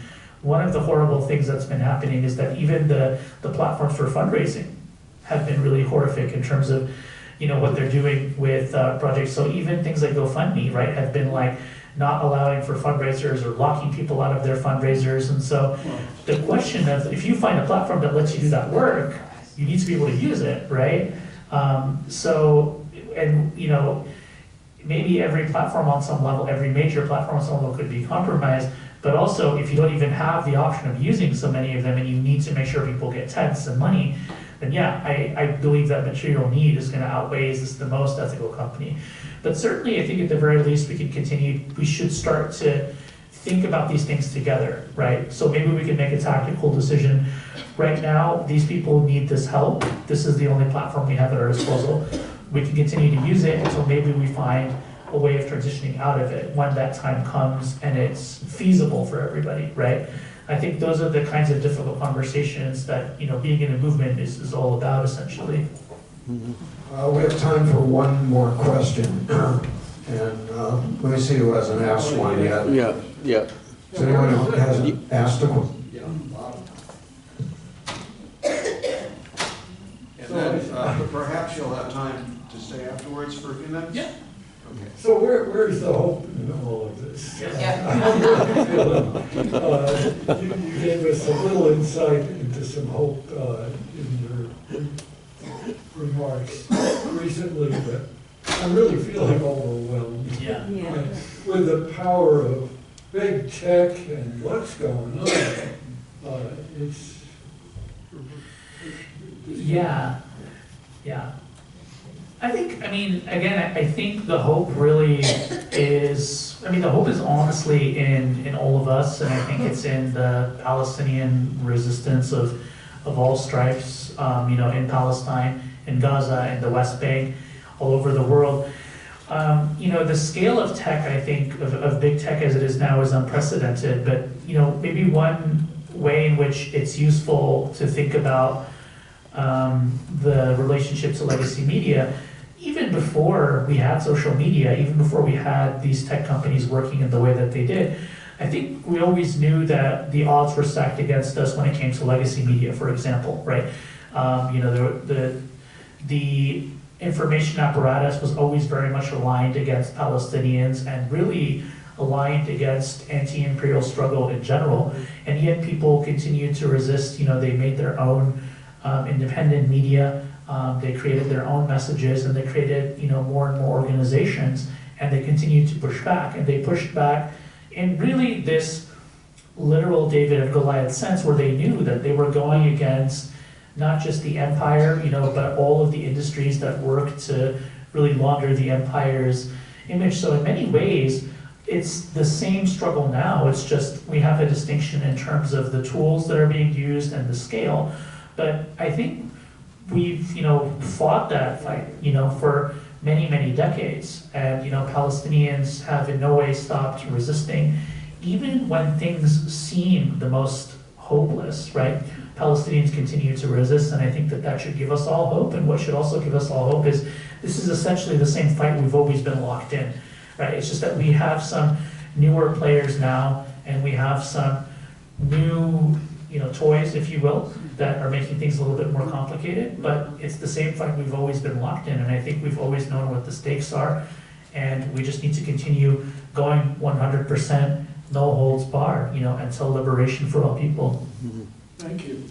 one of the horrible things that's been happening is that even the platforms for fundraising have been really horrific in terms of what they're doing with projects. So even things like GoFundMe, right, have been like not allowing for fundraisers or locking people out of their fundraisers. And so the question of, if you find a platform that lets you do that work, you need to be able to use it, right? Maybe every platform on some level, every major platform on some level could be compromised, but also if you don't even have the option of using so many of them and you need to make sure people get texts and money, then yeah, I believe that material need is going to outweigh, is this the most ethical company? But certainly I think at the very least we should start to think about these things together, right? So maybe we can make a tactical decision. Right now, these people need this help. This is the only platform we have at our disposal. We can continue to use it until maybe we find a way of transitioning out of it when that time comes and it's feasible for everybody, right? I think those are the kinds of difficult conversations that being in a movement is all about, essentially. We have time for one more question. And let me see who hasn't asked one yet. Yeah. Is anyone who hasn't asked a question? And then perhaps you'll have time to stay afterwards for a few minutes? Yeah. Okay. So where's the hope in all of this? You gave us a little insight into some hope in your remarks recently, but I'm really feeling overwhelmed. Yeah. And with the power of big tech and what's going on, it's... Yeah. I mean, again, I think the hope really is, the hope is honestly in all of us, and I think it's in the Palestinian resistance of all stripes, in Palestine, in Gaza, in the West Bank, all over the world. The scale of tech, I think, of big tech as it is now is unprecedented, but, maybe one way in which it's useful to think about the relationship to legacy media, even before we had social media, even before we had these tech companies working in the way that they did, I think we always knew that the odds were stacked against us when it came to legacy media, for example, right? The information apparatus was always very much aligned against Palestinians and really aligned against anti-imperial struggle in general, and yet people continued to resist. They made their own independent media, they created their own messages, and they created more and more organizations, and they continued to push back, and they pushed back in really this literal David and Goliath sense, where they knew that they were going against not just the empire, but all of the industries that work to really launder the empire's image. So in many ways, it's the same struggle now. It's just we have a distinction in terms of the tools that are being used and the scale. But I think we've, fought that fight, for many, many decades. And, Palestinians have in no way stopped resisting, even when things seem the most hopeless, right? Palestinians continue to resist, and I think that should give us all hope. And what should also give us all hope is this is essentially the same fight we've always been locked in, right? It's just that we have some newer players now, and we have some new, toys, if you will, that are making things a little bit more complicated, but it's the same fight we've always been locked in, and I think we've always known what the stakes are, and we just need to continue going 100%, no holds barred, until liberation for all people. Thank you.